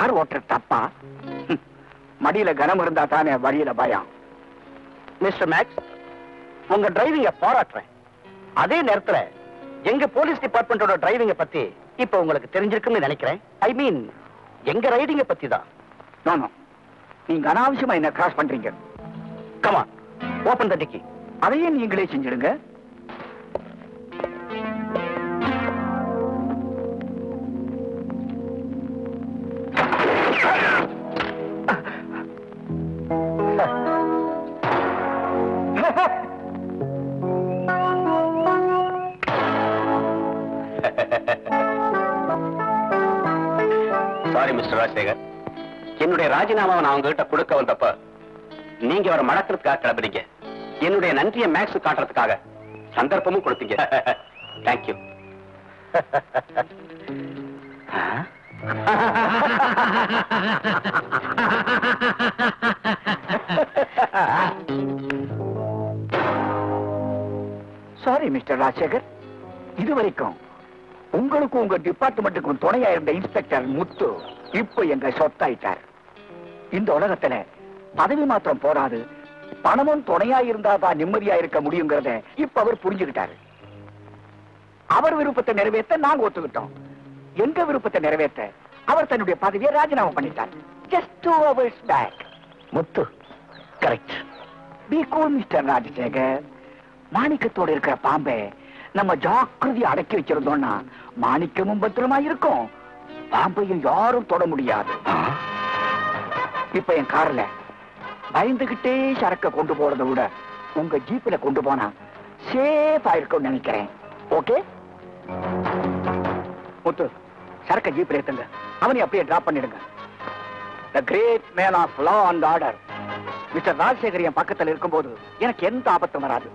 Car ஓட்டுற தப்பா? மடியில கனம் இருந்தா தானே வழியில பயம். மிஸ்டர் மேக்ஸ், உங்க டிரைவிங்க பாராட்டுறேன். அதே நேரத்துல எங்க போலீஸ் டிபார்ட்மெண்டோட டிரைவிங்க பத்தி இப்ப உங்களுக்கு தெரிஞ்சிருக்குன்னு நினைக்கிறேன். ஐ மீன் எங்க ரைடிங்க பத்தி தான். நோ, நீங்க அனாவசியமா என்ன கிராஸ் பண்றீங்க. கமா ஓபன் த டிக்கி. அதையே நீங்களே செஞ்சிடுங்க. சாரி மிஸ்டர் ராஜசேகர், என்னுடைய ராஜினாமாவை நான் உங்ககிட்ட கொடுக்க வந்தப்ப நீங்க அவரை மடக்கிறதுக்காக கிளம்புறீங்க. என்னுடைய நன்றியை மேக்ஸ் காட்டுறதுக்காக சந்தர்ப்பமும் கொடுத்தீங்க. தேங்க்யூ. சாரி மிஸ்டர் ராஜசேகர், இதுவரைக்கும் உங்களுக்கும் உங்க டிபார்ட்மெண்ட்டுக்கும் துணையா இருந்த இன்ஸ்பெக்டர் முத்து இப்ப எங்க சொத்தாயிட்டார். இந்த உலகத்துல பதவி மாத்திரம் போராது, பணமும் துணையா இருந்தாதான் நிம்மதியா இருக்க முடியுங்கிறத இப்ப அவர் புரிஞ்சுக்கிட்டாரு. அவர் விருப்பத்தை நிறைவேற்ற நாங்க ஒத்துக்கிட்டோம். எங்க விருப்பத்தை நிறைவேற்ற அவர் தன்னுடைய பதவியை ராஜினாமா பண்ணிட்டார். Just 2 hours back. Muthu correct. Be cool mister Rajasekhar. மாணிக்கத்தோடு இருக்கிற பாம்பை நம்ம ஜாக்கிரதையை அடக்கி வச்சிருந்தோம்னா மாணிக்கமும் பத்திரமா இருக்கும், பாம்பையும் யாரும் தொட முடியாது. இப்ப என் கார்ல பயந்துகிட்டே சரக்க கொண்டு போறதை விட உங்க ஜீப்ல கொண்டு போனா சேஃபா இருக்கும் நினைக்கிறேன். ஓகே முத்து, சரக்க ஜீப்ல ஏத்துங்க, அவனை அப்படியே டிராப் பண்ணிடுங்க. The great man of law and order mister Rajasekhar என் பக்கத்தில் இருக்கும்போது எனக்கு எந்த ஆபத்தும் வராது.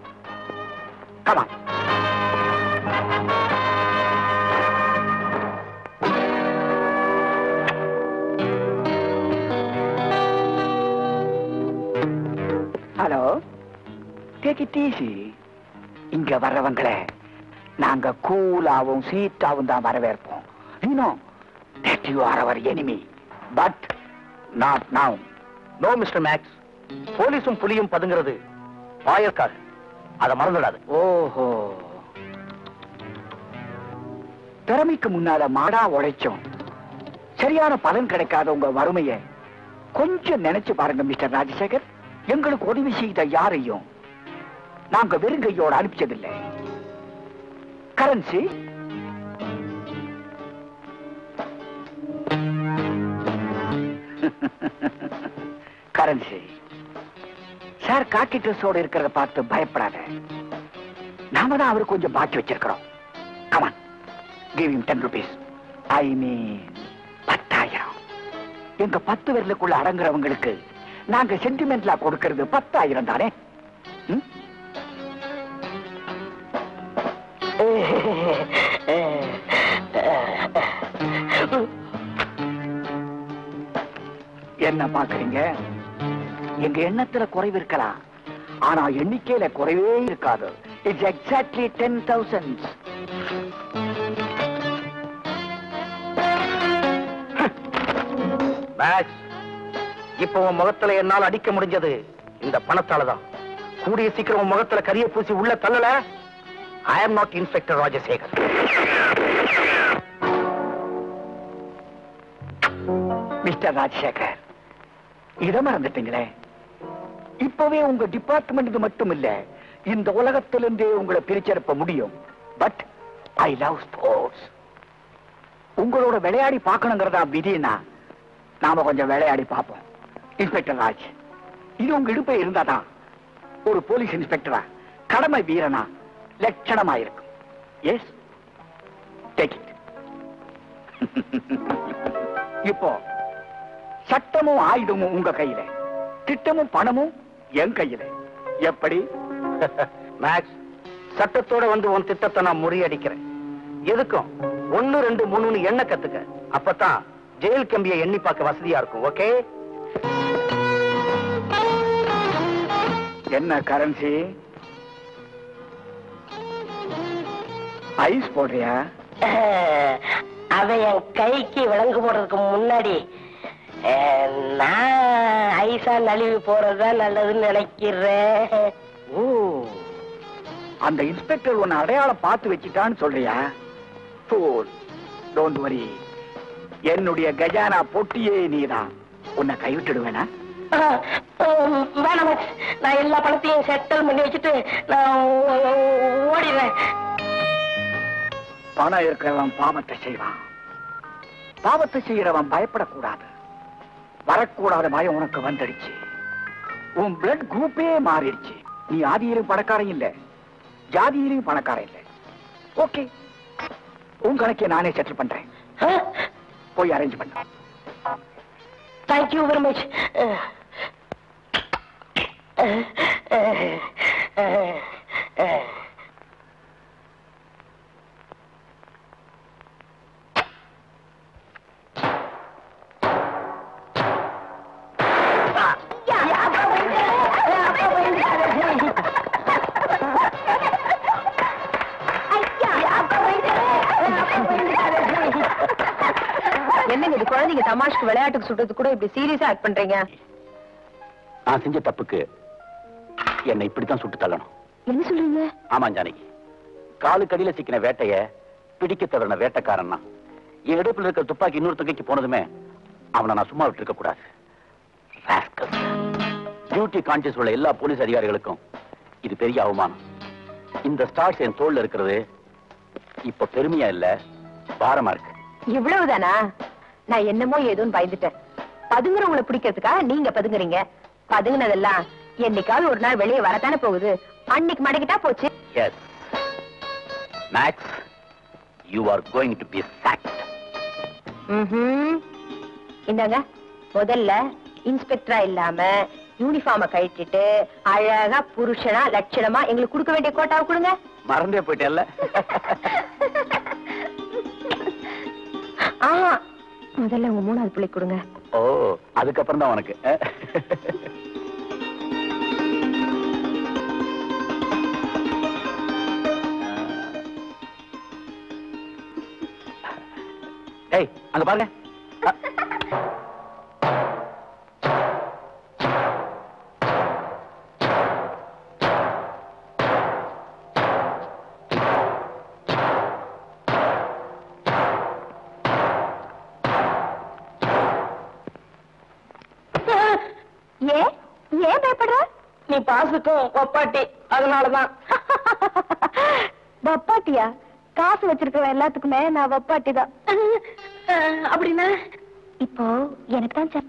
Come on. Hello, take it easy. இங்க வர்றவங்களை நாங்க கூலாவும் சீட்டாவும் தான் வரவேற்போம். You know that you are our enemy, but not now. No mister Max, போலீஸும் புலியும் பதுங்கிறது வாயற்காக, அதை மறந்துடாது. ஓஹோ, திறமைக்கு முன்னால மாடா உழைச்சோம் சரியான பலன் கிடைக்காத உங்க வறுமையை கொஞ்சம் நினைச்சு பாருங்க மிஸ்டர் ராஜசேகர். எங்களுக்கு உதவி செய்த யாரையும் நாங்க வெறுங்கையோட அனுப்பிச்சதில்லை. கரன்சி கரன்சி சார் காக்கி ட்ரெஸ்ஸோட இருக்கிறத பார்த்து பயப்படாத. நாம தான் அவருக்கு கொஞ்சம் பாக்கி வச்சிருக்கிறோம். Come on, give him 10 rupees. I mean 10,000. எங்க 10 விரலுக்குள்ள அடங்குறவங்களுக்கு நாங்க சென்டிமெண்ட்லா கொடுக்கிறது 10,000 தானே. என்ன பாக்குறீங்க? எங்க எண்ணத்துல குறைவு இருக்கலாம், ஆனா எண்ணிக்கையில குறைவே இருக்காது. It's exactly 10,000. மேக்ஸ், இப்ப உன் முகத்துல என்னால் அடிக்க முடிஞ்சது இந்த பணத்தாலதான். கூடிய சீக்கிரம் உன் முகத்துல கரிய பூசி உள்ள தள்ளல. I am not inspector Rajasekhar. Mister Rajasekhar, இத மறந்துட்டீங்களே. இப்பவே உங்க டிபார்ட்மெண்ட் மட்டும் இல்ல, இந்த உலகத்திலிருந்தே உங்களை பிரிச்செடுப்ப முடியும். But I love sports. உங்களோட விளையாடி பார்க்கணுங்கிறதா விதினா நாம கொஞ்சம் விளையாடி பார்ப்போம். இன்ஸ்பெக்டர் ராஜ், இது உங்க இடுப்பை இருந்தாதான் ஒரு போலீஸ் இன்ஸ்பெக்டரா கடமை வீரனா லட்சணமா இருக்கும். Yes, take it. இப்போ சட்டமும் ஆயுதமும் உங்க கையில, திட்டமும் பணமும் என் கையில. எப்படி? மேக்ஸ், சட்டத்தோட வந்து உன் திட்டத்தை நான் முறியடிக்கிறேன். எதுக்கும் 1, 2, 3 எண்ண கத்துக்க. அப்பதான் ஜெயில் கம்பியை எண்ணி பார்க்க வசதியா இருக்கும். ஓகே? என்ன கரன்சி? ஐஸ் போடுறியா? அவன் என் கைக்கு விலங்கு போடுறதுக்கு முன்னாடி நான் ஐசா நழுவி போறதுதான் நல்லதுன்னு நினைக்கிறேன். ஓ, அந்த இன்ஸ்பெக்டர் உன்னை அடையாளம் பார்த்து வச்சுட்டான்னு சொல்றியா? டோன்ட் வரி, என்னுடைய கஜானா பொட்டியே நீதான். உன்னை கைவிட்டுடுவேனா? வேணாம், நான் எல்லா பணத்தையும் செட்டில் பண்ணி வச்சுட்டு நான் ஓடிடுறேன். பணம் இருக்கிறவன் பாவத்தை செய்வான். பாவத்தை செய்யறவன் பயப்படக்கூடாது. வரக்கூடாத பயம் உனக்கு வந்துடுச்சு. உன் பிளட் குரூப்பே மாறிடுச்சு. நீ ஆதியிலும் பணக்காரன் இல்ல, ஜாதியிலும் பணக்காரன் இல்ல. ஓகே, உன் கணக்கை நானே செட்டில் பண்றேன். போய் அரேஞ்ச் பண்ண. Thank you very much. என்னங்க இது, குழந்தைங்க தமாஷ்க்கு விளையாட்டுக்கு சுட்டது கூட இப்படி சீரியஸா ஆக்ட் பண்றீங்க? நான் செஞ்ச தப்புக்கு என்னை இப்படித்தான் சுட்டு தள்ளணும். என்ன சொல்றீங்க? ஆமா ஜானகி, காலுக்கடியில சிக்கின வேட்டைய பிடிக்க தவறின வேட்டைக்காரன் தான். என் இடுப்புல இருக்கிற துப்பாக்கி இன்னொரு தங்கைக்கு போனதுமே அவனை நான் சும்மா விட்டு இருக்க கூடாது. டியூட்டி கான்சியஸ் உள்ள எல்லா போலீஸ் அதிகாரிகளுக்கும் இது பெரிய அவமானம். இந்த ஸ்டார்ஸ் என் தோல்ல இருக்கிறது இப்ப பெருமையா இல்ல, பாரமா இருக்கு. இவ்வளவுதானா? நான் என்னமோ ஏதோன்னு பயந்துட்டேன். பதுங்குறவங்களை பிடிக்கிறதுக்கா நீங்க பதுங்குறீங்க? பதுங்குனதெல்லாம் என்னைக்காவது ஒரு நாள் வெளியே வரத்தானே போகுது. அன்னைக்கு மடக்கிட்டா போச்சு. Yes Max, you are going to be shocked. இந்தாங்க, முதல்ல இன்ஸ்பெக்டரா இல்லாம யூனிஃபார்ம கழிச்சிட்டு அழகா புருஷனா லட்சணமா எங்களுக்கு கொடுக்க வேண்டிய கோட்டாவை கொடுங்க. மறந்தே போயிட்டேல்ல. முதல்ல உங்க மூணாவது பிள்ளை கொடுங்க. ஓ, அதுக்கப்புறம் தான் உனக்கு. ஏய், அங்க பாருங்க. ஏன் பயப்படுற? நீ பாசுக்கும் ஒப்பாட்டி, அதனாலதான். வப்பாட்டியா? காசு வச்சிருக்கிற எல்லாத்துக்குமே நான் வப்பாட்டி தான். அப்படின்னா இப்போ எனக்கு தான் சார்.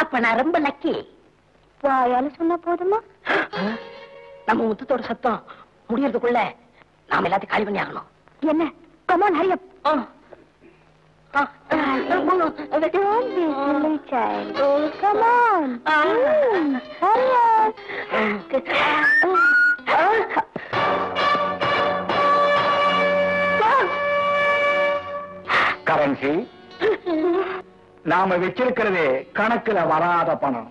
அப்ப நான் ரொம்ப லக்கி. வாயால சொன்னா போதுமா? நம்ம முத்தத்தோட சத்தம் முடியறதுக்குள்ள நாம எல்லாத்தையும் காலி பண்ணி ஆகணும். என்ன? Come on, hurry up. Don't be silly, child. Come on. Hurry up. Currency நாம வச்சிருக்கிறதே கணக்குல வராத பணம்.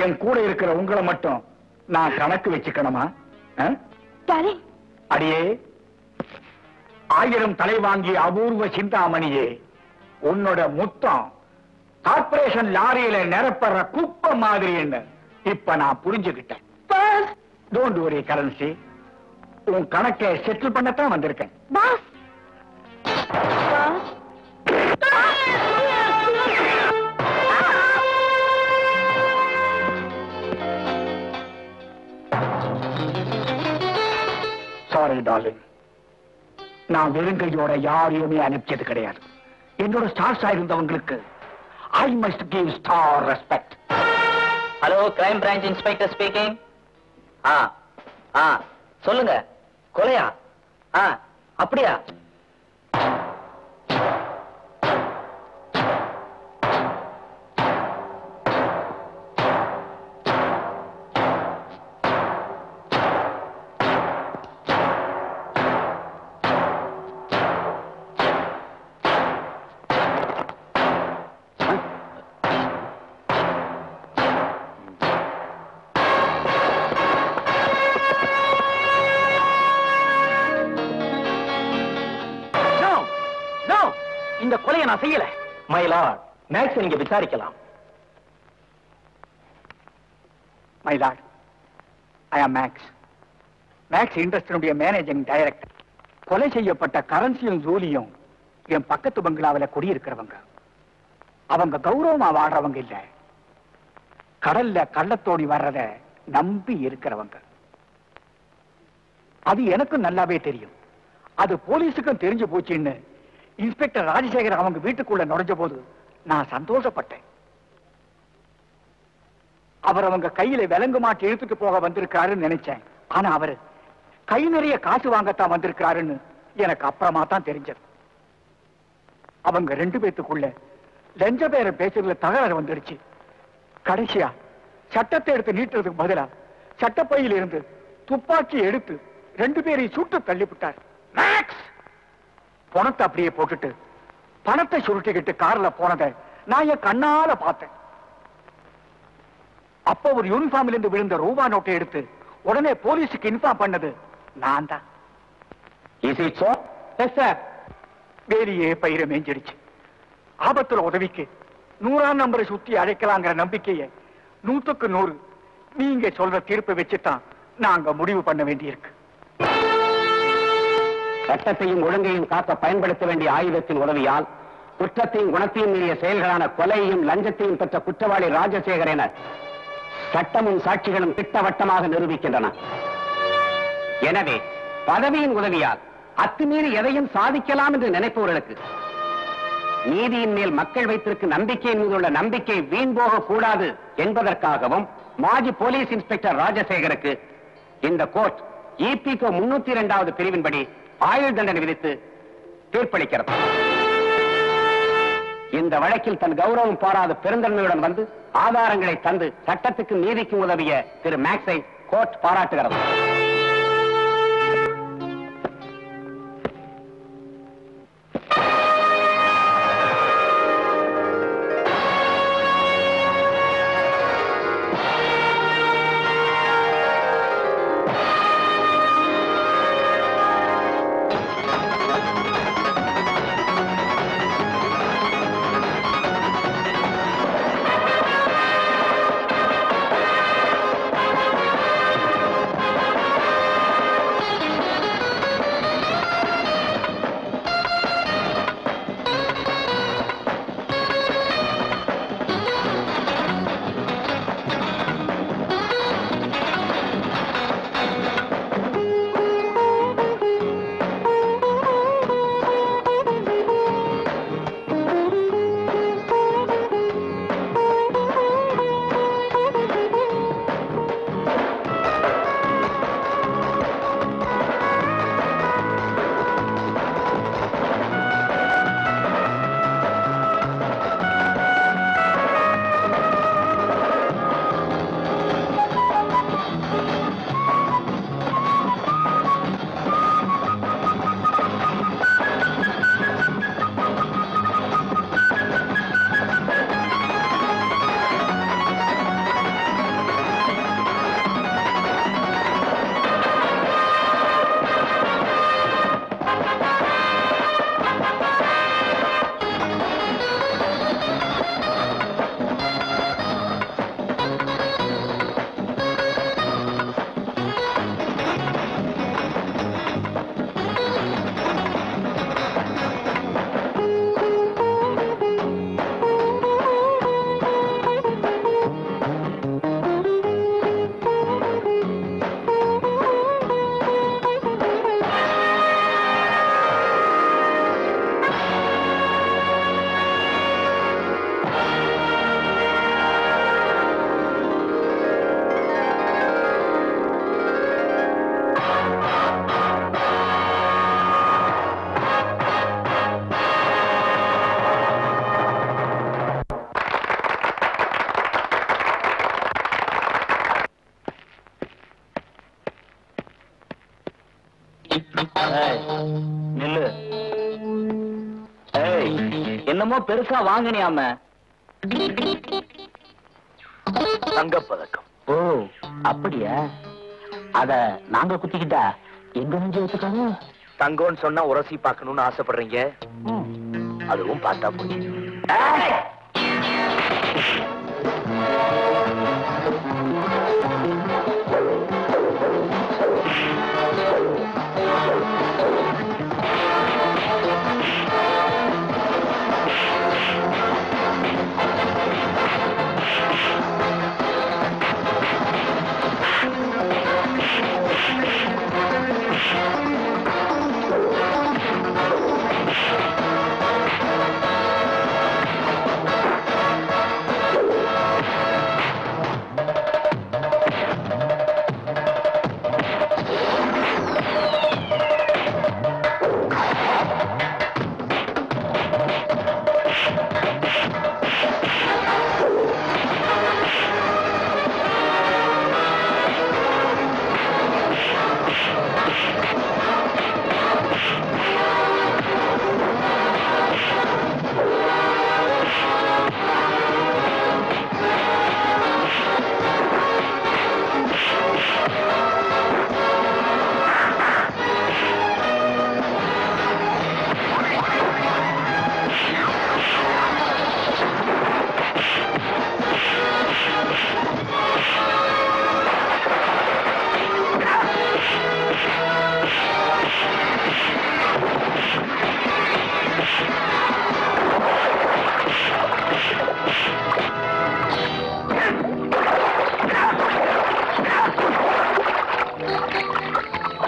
என் கூட இருக்கிற உங்களை மட்டும் நான் கணக்கு வச்சுக்கணுமா? அடியே, 1000 தலை வாங்கிய அபூர்வ சிந்தாமணியே, உன்னோட முத்தம் கார்பரேஷன் லாரியில நிரப்பற குப்பை மாதிரி என்ன இப்ப நான் புரிஞ்சுக்கிட்டேன். டோன்ட் வரி கரன்சி, உன் கணக்கை செட்டில் பண்ணத்தான் வந்திருக்கேன். பாஸ், சாரி டார்லிங், நான் வெறுங்கையோட யாரையுமே அனுப்பிச்சது கிடையாது. என்னோட ஸ்டார்ஸா இருந்தவங்களுக்கு I must give star respect. Hello, crime branch inspector speaking. சொல்லுங்க. கொலையா? அப்படியா? இந்த கொலையை நான் செய்யல. மயிலாட், மேக்ஸ் நீங்க விசாரிக்கலாம். மயிலாட், ஐ ஆம் மேக்ஸ். மேக்ஸ் இண்டஸ்ட்ரியுடைய மேனேஜிங் டைரக்டர். கொலை செய்யப்பட்ட கரன்சியும் ஜூலியும் என் பக்கத்து பங்களாவில குடியிருக்கிறவங்க. அவங்க கௌரவமா வாடுறவங்க இல்ல, கடல்ல கள்ளத்தோடி வர்றத நம்பி இருக்கிறவங்க. அது எனக்கும் நல்லாவே தெரியும். அது போலீஸுக்கும் தெரிஞ்சு போச்சுன்னு இன்ஸ்பெக்டர் ராஜசேகர் அவங்க வீட்டுக்குள்ள நுழைஞ்ச போது நான் சந்தோஷப்பட்டேன். அவர் அவங்க கையில விலங்கு மாட்டி இழுத்துட்டு போக வந்திருக்காருன்னு நினைச்சேன். ஆனா அவரு கை நிறைய காசு வாங்கத்தான் வந்திருக்கிறாருன்னு எனக்கு அப்புறமா தான் தெரிஞ்சது. அவங்க 2 பேத்துக்குள்ள லஞ்ச பேர பேசுறதுல தகராறு வந்துருச்சு. கடைசியா சட்டத்தை எடுத்து நீட்டுறதுக்கு பதிலா சட்டப்பையில் இருந்து துப்பாக்கி எடுத்து 2 பேரையும் சுட்டு தள்ளிவிட்டார். மேக்ஸ் பணத்தை அப்படியே போட்டுட்டு பணத்தை சுருட்டிக்கிட்டு கார்ல போனதை நான் என் கண்ணால பார்த்தேன். அப்ப ஒரு யூனிஃபார்ம்ல இருந்து விழுந்த ரூபா நோட்டை எடுத்து உடனே போலீஸுக்கு இன்ஃபார்ம் பண்ணது நான் தான். வேலியே பயிரை மேஞ்சிடுச்சு. ஆபத்துல உதவிக்கு 100ஆம் நம்பரை சுத்தி அழைக்கலாங்கிற நம்பிக்கையை 100க்கு 100 நீங்க சொல்ற தீர்ப்பை வச்சுதான் நாங்க முடிவு பண்ண வேண்டியிருக்கு. சட்டத்தையும் ஒழுங்கையும் காக்க பயன்படுத்த வேண்டிய ஆயுதத்தின் உதவியால் குற்றத்தையும் குணத்தையும் மீறிய செயல்களான கொலையையும் லஞ்சத்தையும் பெற்ற குற்றவாளி ராஜசேகர் என சட்டமும் சாட்சிகளும் திட்டவட்டமாக நிரூபிக்கின்றன. எனவே பதவியின் உதவியால் அத்துமீறி எதையும் சாதிக்கலாம் என்று நினைப்பவர்களுக்கு நீதியின் மேல் மக்கள் வைத்திருக்கும் நம்பிக்கையின் மீது உள்ள நம்பிக்கை வீண் போக கூடாது என்பதற்காகவும் மாஜி போலீஸ் இன்ஸ்பெக்டர் ராஜசேகருக்கு இந்த கோர்ட் EPCO 302வது பிரிவின்படி ஆயுள் தண்டனை விதித்து தீர்ப்பளிக்கிறது. இந்த வழக்கில் தன் கௌரவம் பாராத பெருந்தன்மையுடன் வந்து ஆதாரங்களை தந்து சட்டத்துக்கும் நீதிக்கும் உதவிய திரு மேக்ஸை கோர்ட் பாராட்டுகிறது. நில்லு. என்னமோ பெருசா வாங்கினியாம. தங்கப்பதக்கம். ஓ அப்படியா? அத நாங்க குத்திக்கிட்டா எங்க நெஞ்சு வச்சுக்காங்க. தங்கம்னு சொன்னா உரசி பார்க்கணும்னு ஆசைப்படுறீங்க. அதுவும் பார்த்தா போச்சு.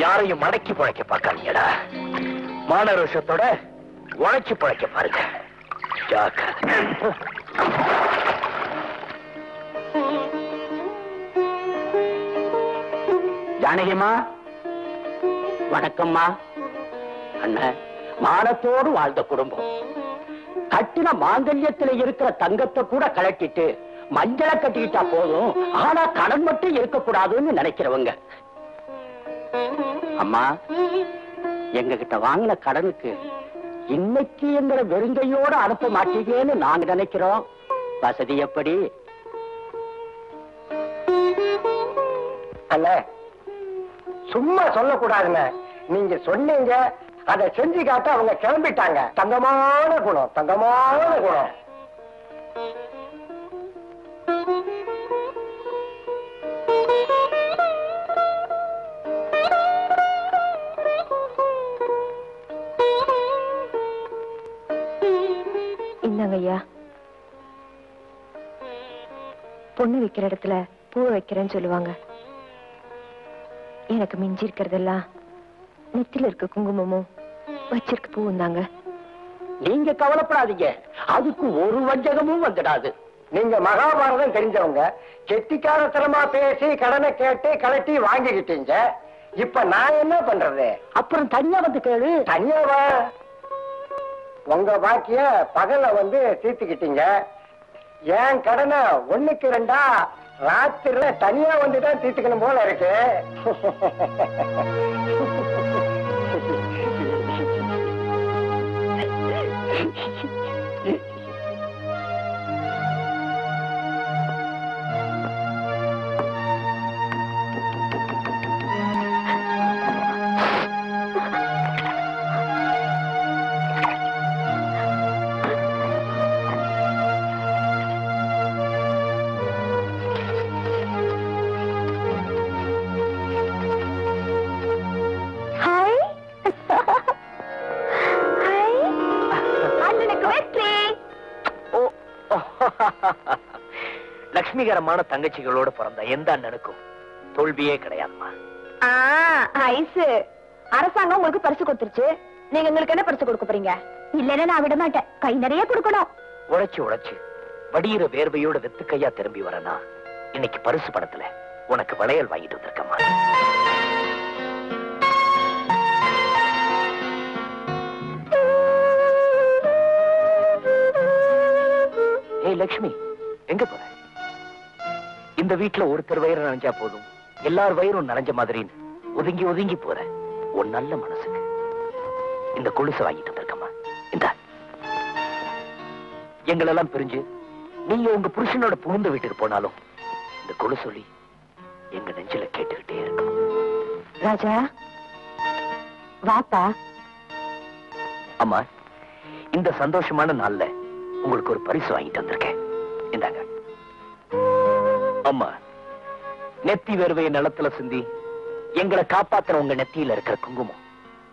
யாரையும் மடக்கி பழைக்க பார்க்காதீங்கடா. மானரோஷத்தோட உழைச்சு பழைக்க பாருங்க. ஜானகிமா, வணக்கம்மா. அண்ணன், மானத்தோடு வாழ்ந்த குடும்பம். கட்டின மாங்கல்யத்துல இருக்கிற தங்கத்தை கூட கலட்டிட்டு மஞ்சளை கட்டிக்கிட்டா போதும், ஆனா கடன் மட்டும் இருக்கக்கூடாதுன்னு நினைக்கிறவங்க. அம்மா, எங்க கிட்ட வாங்கின கடனுக்கு இன்னைக்கு எங்களை வெறுங்கையோட அனுப்ப மாட்டீங்கன்னு நாங்க நினைக்கிறோம். வசதி எப்படி? அல்ல, சும்மா சொல்லக்கூடாதுங்க. நீங்க சொன்னீங்க, அதை செஞ்சு காட்ட அவங்க கிளம்பிட்டாங்க. தங்கமான குணம், தங்கமான குணம். இந்தாங்க ஐயா. பொண்ணு வைக்கிற இடத்துல பூ வைக்கிறேன்னு சொல்லுவாங்க. எனக்கு மிஞ்சி இருக்கிறதெல்லாம் நெத்தில இருக்க குங்குமமும் வச்சிருக்க பூவும் தாங்க. நீங்க கவலைப்படாதீங்க, அதுக்கு ஒரு வஞ்சகமும் வந்துடாது. நீங்க மகாபாரதம் தெரிஞ்சவங்க. கெட்டிக்காரத்தனமா பேசி கடனை கேட்டு கலட்டி வாங்கிக்கிட்டீங்க. இப்ப நான் என்ன பண்றது? அப்புறம் தனியா வந்து கேளு. தனியாவா? உங்க பாக்கிய பகல வந்து தீர்த்துக்கிட்டீங்க. ஏன் கடனை 1க்கு 2 ராத்திரில தனியா வந்துதான் தீர்த்துக்கணும் போல இருக்கு. லட்சுமிகரமான தங்கச்சிகளோட பிறந்த எந்த அண்ணனுக்கும் தோல்வியே கிடையாதுமா. அரசாங்கம் உங்களுக்கு பரிசு கொடுத்துருச்சு. நீங்க எங்களுக்கு என்ன பரிசு கொடுக்க போறீங்க? இல்லன்னா நான் விட மாட்டேன். கை நிறைய கொடுக்கணும். உழைச்சு உழைச்சு வடிகிற வேர்வையோட வெத்து கையா திரும்பி வரனா இன்னைக்கு பரிசு பணத்துல உனக்கு வளையல் வாங்கிட்டு வந்திருக்கமா. ஏய் லட்சுமி, எங்க போற? இந்த வீட்டுல ஒருத்தர் வயிறு நனைஞ்சா போதும், எல்லார் வயிறும் நனைஞ்ச மாதிரின்னு ஒதுங்கி ஒதுங்கி போற உன் நல்ல மனசுக்கு இந்த கொலுசை வாங்கிட்டு வந்திருக்கமா. இந்த எங்களெல்லாம் பிரிஞ்சு நீங்க உங்க புருஷனோட புகுந்த வீட்டுக்கு போனாலும் இந்த கொலுசொலி எங்க நெஞ்சில கேட்டுக்கிட்டே இருக்கும். ராஜா வாப்பா. அம்மா, இந்த சந்தோஷமான நாள்ல உங்களுக்கு ஒரு பரிசு வாங்கிட்டு வந்திருக்கேன். இந்தாங்க. அம்மா, நெத்தி வேர்வையை நிலத்துல சிந்தி எங்களை காப்பாத்துற உங்க நெத்தியில இருக்கிற குங்குமம்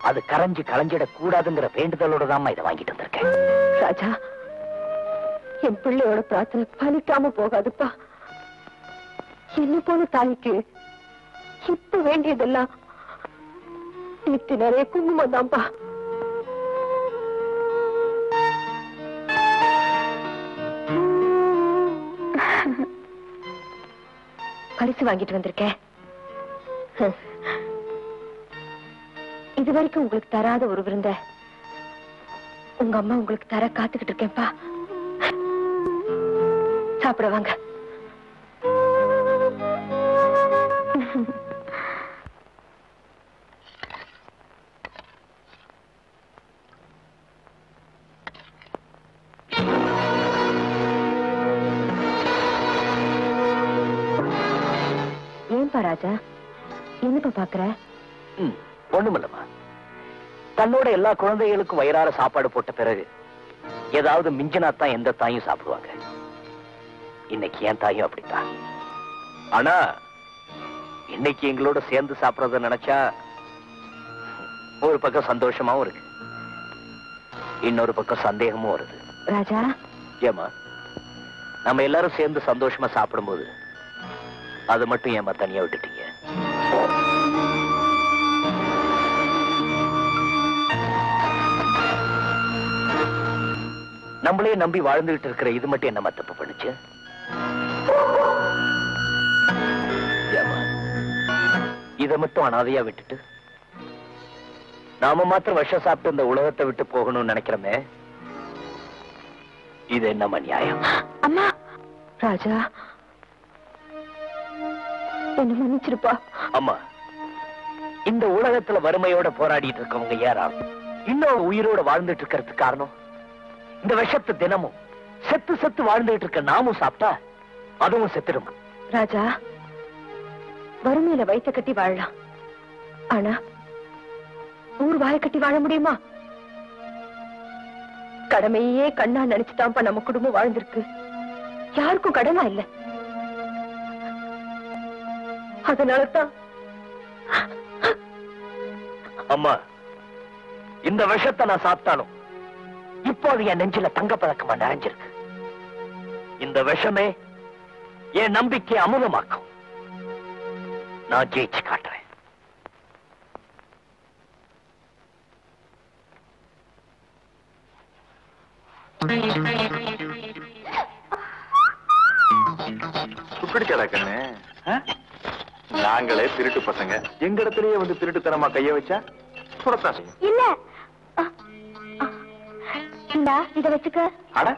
அது களைஞ்சிட கூடாதுங்கிற வேண்டுதலோட தான் இதை வாங்கிட்டு வந்திருக்கேன். ராஜா, என் பிள்ளையோட பிரார்த்தனை பலிக்காம போகாதுப்பா. என்ன போல தாய்க்கு இப்ப வேண்டியதெல்லாம் நெத்தி நிறைய குங்குமம் தான்ப்பா. பரிசு வாங்கிட்டு வந்திருக்கேன். இது வரைக்கும் உங்களுக்கு தராத ஒரு விருந்த உங்க அம்மா உங்களுக்கு தர காத்துக்கிட்டு இருக்கேன்ப்பா. சாப்பிட வாங்க. ஏன்பா ராஜா, என்னப்பா பாக்குற? ஒண்ணுமில்லம்மா, தன்னோட எல்லா குழந்தைகளுக்கும் வயிறார சாப்பாடு போட்ட பிறகு ஏதாவது மிஞ்சினாத்தான் எந்த தாயும் சாப்பிடுவாங்க. இன்னைக்கு என் தாயும் அப்படித்தான். ஆனா இன்னைக்கு எங்களோட சேர்ந்து சாப்பிடறத நினைச்சா ஒரு பக்கம் சந்தோஷமாவும் இருக்கு, இன்னொரு பக்கம் சந்தேகமும் வருது. ராஜா, ஏமா நம்ம எல்லாரும் சேர்ந்து சந்தோஷமா சாப்பிடும்போது அது மட்டும் ஏமா தனியா விட்டுட்டீங்க? நம்மளே நம்பி வாழ்ந்துகிட்டு இருக்கிற இது மட்டும் என்னமா தப்பு பண்ணுச்சு? இதை மட்டும் அனாதையா விட்டுட்டு நாம மாத்திரம் விஷம் சாப்பிட்டு இந்த உலகத்தை விட்டு போகணும்னு நினைக்கிறோமே, இது என்னமா நியாயம்? அம்மா, ராஜா என்ன மன்னிச்சிருப்பா. அம்மா, இந்த உலகத்துல வறுமையோட போராடிட்டு இருக்கவங்க யாராலும் இன்னும் உயிரோட வாழ்ந்துட்டு இருக்கிறதுக்கு காரணம் இந்த விஷத்தை தினமும் செத்து செத்து வாழ்ந்துட்டு இருக்க நாமும் சாப்பிட்டா அதுவும் செத்துடும். ராஜா, வறுமையில வயிற்ற கட்டி வாழலாம், ஆனா ஊர் வாயை கட்டி வாழ முடியுமா? கடமையே கண்ணா நினைச்சுதான்ப்பா நம்ம குடும்பம் வாழ்ந்திருக்கு. யாருக்கும் கடனா இல்ல. அதனாலதான் அம்மா, இந்த விஷத்தை நான் சாப்பிட்டாலும் இப்போது என் நெஞ்சில தங்கப்பழக்கமா நிறைஞ்சிருக்கு. இந்த விஷமே என் நம்பிக்கை அமுதமாக்கும். நான் ஜெயிச்சு காட்டுறேன். துப்பிடிச்சாடா கண்ணு? நாங்களே திருட்டு பசங்க, எங்க இடத்துலயே வந்து திருட்டுத்தனமா கைய வச்சா சுடத்தான் செய்யும். இல்ல, இந்தா இத வச்சுக்க. அட,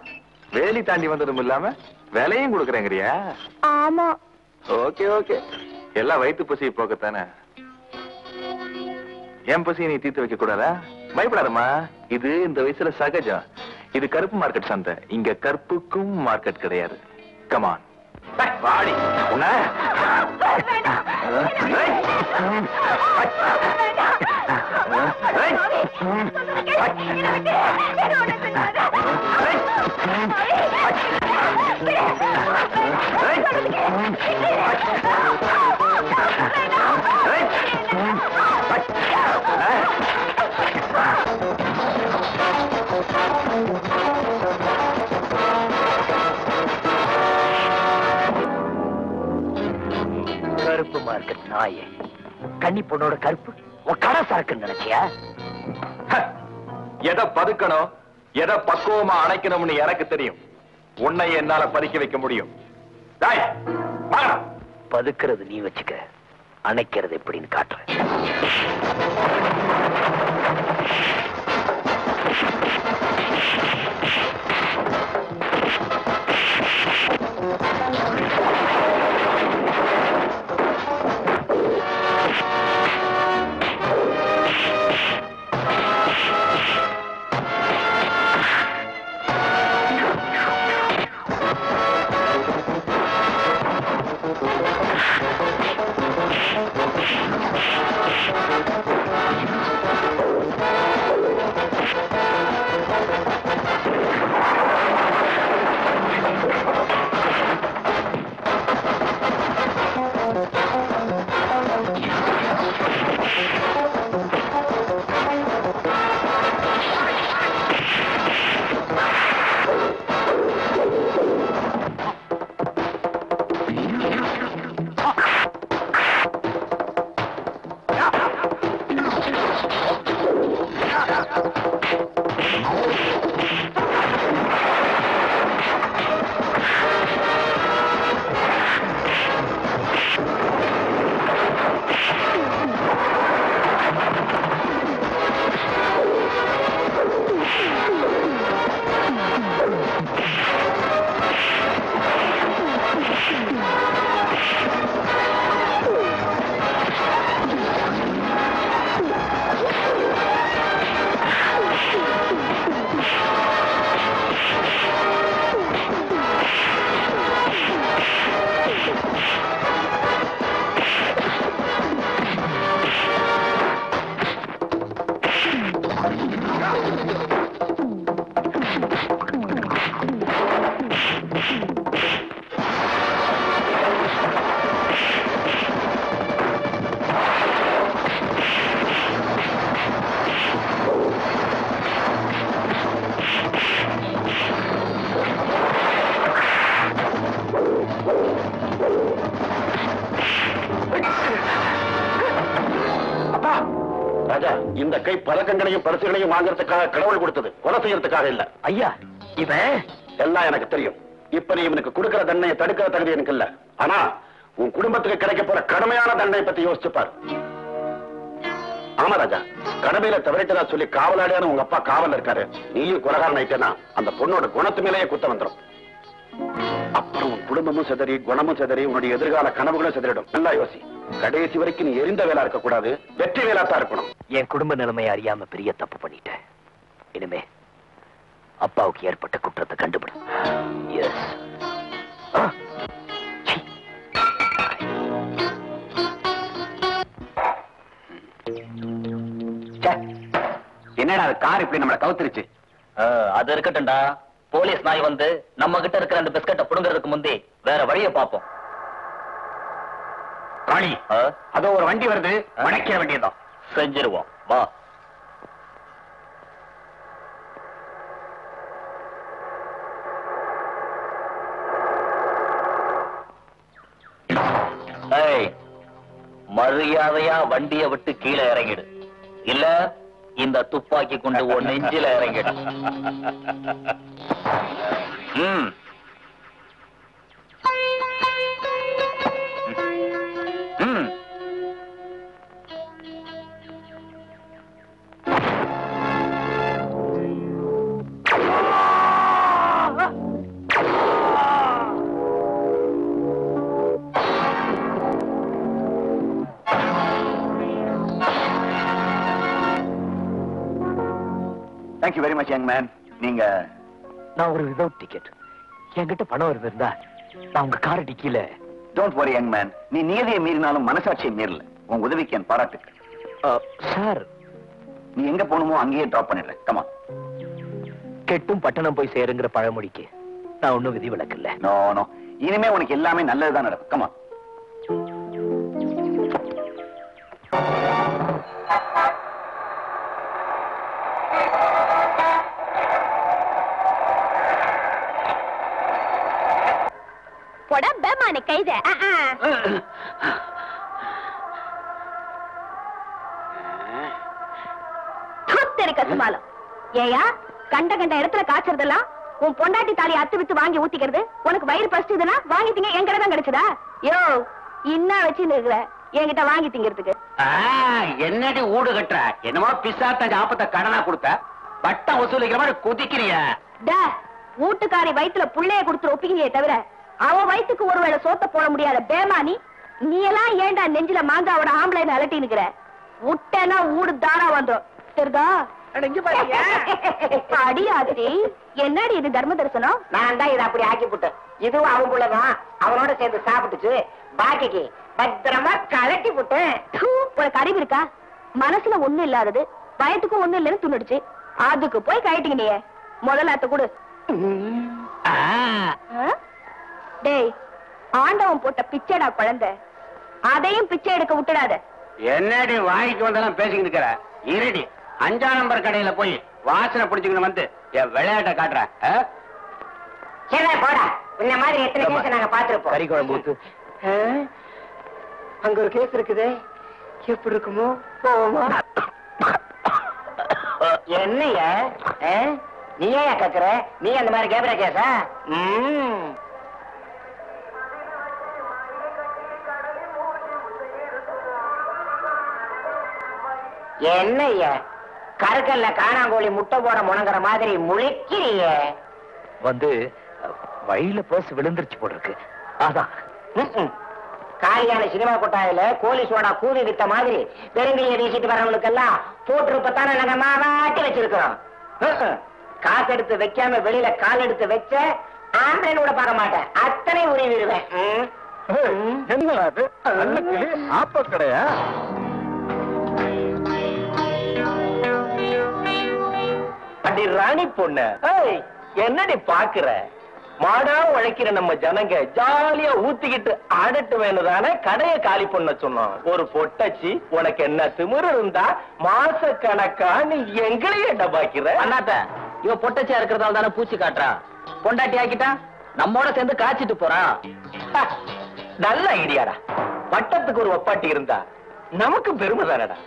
வேலி தாண்டி வந்ததும் இல்லாம வேலையும் கொடுக்குறேங்கறியா? ஆமா. ஓகே ஓகே, எல்லாம் வயிற்று பசியை போக்கத்தானே. என் பசியை நீ தீர்த்து வைக்க கூடாதா? பயப்படாதம்மா, இது இந்த வயசுல சகஜம். இது கருப்பு மார்க்கெட் சந்தை, இங்க கற்புக்கும் மார்க்கெட் கிடையாது. கமான் வாடி. உன்ன கருப்பு மார்க்கெட் நாயே, கன்னி பொண்ணோட கருப்பு உன் கடை சரக்குன்னு நினைச்சியா? எதை பதுக்கணும், எதை பக்குவமா அணைக்கணும்னு எனக்கு தெரியும். உன்னை என்னால பறிக்க வைக்க முடியும். பதுக்கிறது நீ வச்சுக்க, அணைக்கிறது எப்படின்னு காட்டுறேன். ராஜா, இந்த கை பதக்கங்களையும் பரிசுகளையும் வாங்கறதுக்காக கடவுள் கொடுத்தது, கொலை செய்யறதுக்காக இல்ல. ஐயா, இவன் எல்லாம் எனக்கு தெரியும். இப்ப நீ இவனுக்கு கொடுக்கிற தண்டனையை தடுக்கிற தகுதி எனக்கு இல்ல. ஆனா உன் குடும்பத்துக்கு கிடைக்க போற கடுமையான தண்டனை பத்தி யோசிச்சுப்பார். ஆமா ராஜா, கடமையில தவறிட்டதா சொல்லி காவலாளியான உங்க அப்பா காவல் இருக்காரு. நீயும் கொலகாரன் ஆயிட்டேன்னா அந்த பொண்ணோட குணத்து மேலேயே குத்தம் வந்துடும். அப்புறம் உன் குடும்பமும் சிதறி, குணமும் சிதறி, உன்னுடைய எதிர்கால கனவுகளும் சிதறிடும். நல்லா யோசி. கடைசி வரைக்கும் நீ எரிந்த வேலா இருக்க கூடாது, வெற்றி வேலாத்தான் இருக்கணும். என் குடும்ப நிலைமையை அறியாம பெரிய தப்பு பண்ணிட்டேன். இனிமே அப்பாவுக்கு ஏற்பட்ட குற்றத்தை கண்டுபிடும். எஸ். என்னடா கார் இப்படி நம்மள கவுத்துருச்சு? அது இருக்கட்டும்டா. போலீஸ் நாய் வந்து நம்ம கிட்ட இருக்கிற அந்த பிஸ்கட்டை புடுங்கிறதுக்கு முந்தி வேற வழியை பார்ப்போம். ராணி, அதோ ஒரு வண்டி வருது, வணக்கிற வேண்டியதான். செஞ்சிருவோம், வா. மரியாதையா வண்டியை விட்டு கீழே இறங்கிடு, இல்ல இந்த துப்பாக்கி கொண்டு உன் நெஞ்சில இறங்கிடு. Thank you very much, young man. நீங்க நான் ஒரு விதவுட் டிக்கெட், என்கிட்ட பணம் இருந்தா நான் உங்க காரை டிக்கில. Don't worry young man. நீ நீதியை மீறினாலும் மனசாட்சியை மீறல. உன் உதவிக்கு என் பாராட்டுக்கள். சார், நீ எங்க போகணுமோ அங்கேயே டிராப் பண்ணிடுறேன். கமா. கெட்டும் பட்டணம் போய் சேருங்கிற பழமொழிக்கு நான் ஒன்னும் விதி விலக்கு இல்ல. நோ நோ, இனிமே உனக்கு எல்லாமே நல்லதுதான் நடக்கும். கமா. போடா பேமானே கைத. கசுமாலம் ஏயா, கண்ட கண்ட இடத்துல காய்ச்சறதெல்லாம் உன் பொண்டாட்டி தாலி அத்து வித்து வாங்கி ஊத்திக்கிறது. உனக்கு வயிறு பசிச்சதுன்னா வாங்கிட்டீங்க, எங்கிட்ட தான் கிடைச்சதா? யோ, இன்னா வச்சு இருக்கிற என்கிட்ட வாங்கி திங்கிறதுக்கு. என்னடி ஊடு கட்டுற? என்னமோ பிசாத்த ஆப்பத்தை கடனா கொடுத்த பட்டம் வசூலிக்கிற மாதிரி குதிக்கிறிய. வீட்டுக்காரி வயிற்றுல புள்ளைய கொடுத்து ஒப்பிக்கிறியே தவிர அவன் வயிற்றுக்கு ஒருவேளை சோத்த போட முடியாத பேமானி நீ எல்லாம் ஏண்டா நெஞ்சில மாங்காவோட ஆம்பளைன்னு அலட்டி நிக்கிற? விட்டேன்னா ஊடு தாரா வந்துடும். தெரிதா? அடியாதி, என்னடி இது தர்ம தரிசனம்? நான் தான் இதை அப்படி ஆக்கி போட்டேன். இதுவும் அவன் புள்ளதான், அவனோட சேர்ந்து சாப்பிட்டுச்சு. பாக்கிக்கு பத்திரமா கலட்டி போட்டேன். உனக்கு அறிவு இருக்கா? மனசுல ஒண்ணு இல்லாதது பயத்துக்கும் ஒண்ணு இல்லைன்னு துண்ணுடுச்சு. அதுக்கு போய் கழட்டிங்க. நீ முதல்ல அத்த கொடு. டேய், ஆண்டவன் போட்ட பிச்சைடா குழந்தை, அதையும் பிச்சை எடுக்க விட்டுடாத. என்னடி வாய்க்கு வந்தெல்லாம் பேசிக்கிட்டு இருக்கிற? இருடி, 5ஆம் நம்பர் கடையில போய் வாசனை பிடிச்சுக்கணும் வந்து என் விளையாட்ட காட்டுறேன். சரி போடா, இந்த மாதிரி எத்தனை கேஸ் நாங்க பாத்துருப்போம். கறி குழம்பு ஊத்து. அங்க ஒரு கேஸ் இருக்குது, எப்படி இருக்குமோ போவோமா? என்னைய நீ ஏன் கக்குற? நீ அந்த மாதிரி கேபரா கேஸா? என்னைய கருக்கல்ல காணாங்கோழி முட்டை போட முணங்குற மாதிரி முழிக்கிறிய. வந்து வழியில பர்ஸ் விழுந்துருச்சு போல இருக்கு. அதான் காலியான சினிமா கொட்டாயில கோழி சோடா கூவி வித்த மாதிரி பெருங்கையை வீசிட்டு வரவங்களுக்கு எல்லாம் போட்டிருப்பத்தானே நாங்க மாவாட்டி வச்சிருக்கிறோம். காசு எடுத்து வைக்காம வெளியில கால் எடுத்து வச்ச ஆம்பளைன்னு கூட பார்க்க மாட்டேன், அத்தனை உரிவிடுவேன். ஆப்ப கடையா? அடி ராணி பொண்ணு, என்னடி பாக்குற? மாடா உழைக்கிற நம்ம ஜனங்க ஜாலியா ஊத்திக்கிட்டு ஆடட்டு வேணுதானே கடையை காலி பண்ண சொன்னோம். ஒரு பொட்டச்சி உனக்கு என்ன திமிரு இருந்தா மாச கணக்கா நீ எங்களையே டபாக்கிற? அண்ணாத்த இவ பொட்டச்சியா இருக்கிறதால தானே பூச்சி காட்டுறா. பொண்டாட்டி ஆக்கிட்டா நம்மோட சேர்ந்து காய்ச்சிட்டு போறான். நல்ல ஐடியாடா. பட்டத்துக்கு ஒரு ஒப்பாட்டி இருந்தா நமக்கு பெருமை தானடா.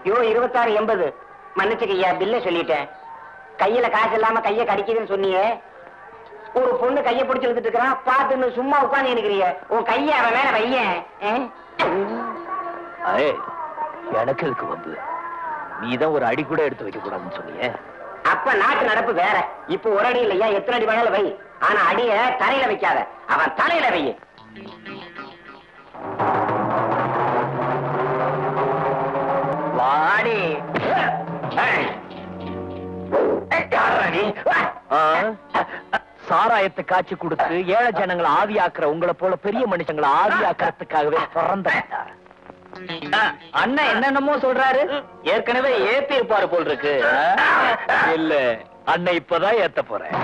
2680 மன்னிச்சுக்கையா, பில்ல சொல்லிட்டேன். கையில காசு இல்லாம கைய கடிக்குதுன்னு சொன்னியே. ஒரு பொண்ணு கைய பிடிச்சு இழுத்துட்டு இருக்கிறான், பாத்துன்னு சும்மா உட்கார்ந்து இருக்கிறீங்க. உன் கைய அவன் மேல வையன். எனக்கு இருக்கு வந்து நீதான் ஒரு அடி கூட எடுத்து வைக்க கூடாதுன்னு சொன்னியே. அப்ப நாட்டு நடப்பு வேற. இப்ப ஒரு அடி இல்லையா, எத்தனை அடி வேணாலும் வை. ஆனா அடிய தரையில வைக்காத, அவன் தலையில வை. வாடி. சாராயத்தை காய்ச்சி கொடுத்து ஏழை ஜனங்களை ஆவியாக்குற உங்களை போல பெரிய மனுஷங்களை ஆவியாக்குறதுக்காகவே பிறந்த அண்ணன் என்னென்னமோ சொல்றாரு. ஏற்கனவே ஏத்தி இருப்பாரு போல் இருக்கு. இல்ல அண்ணன் இப்பதான் ஏத்த போறேன்.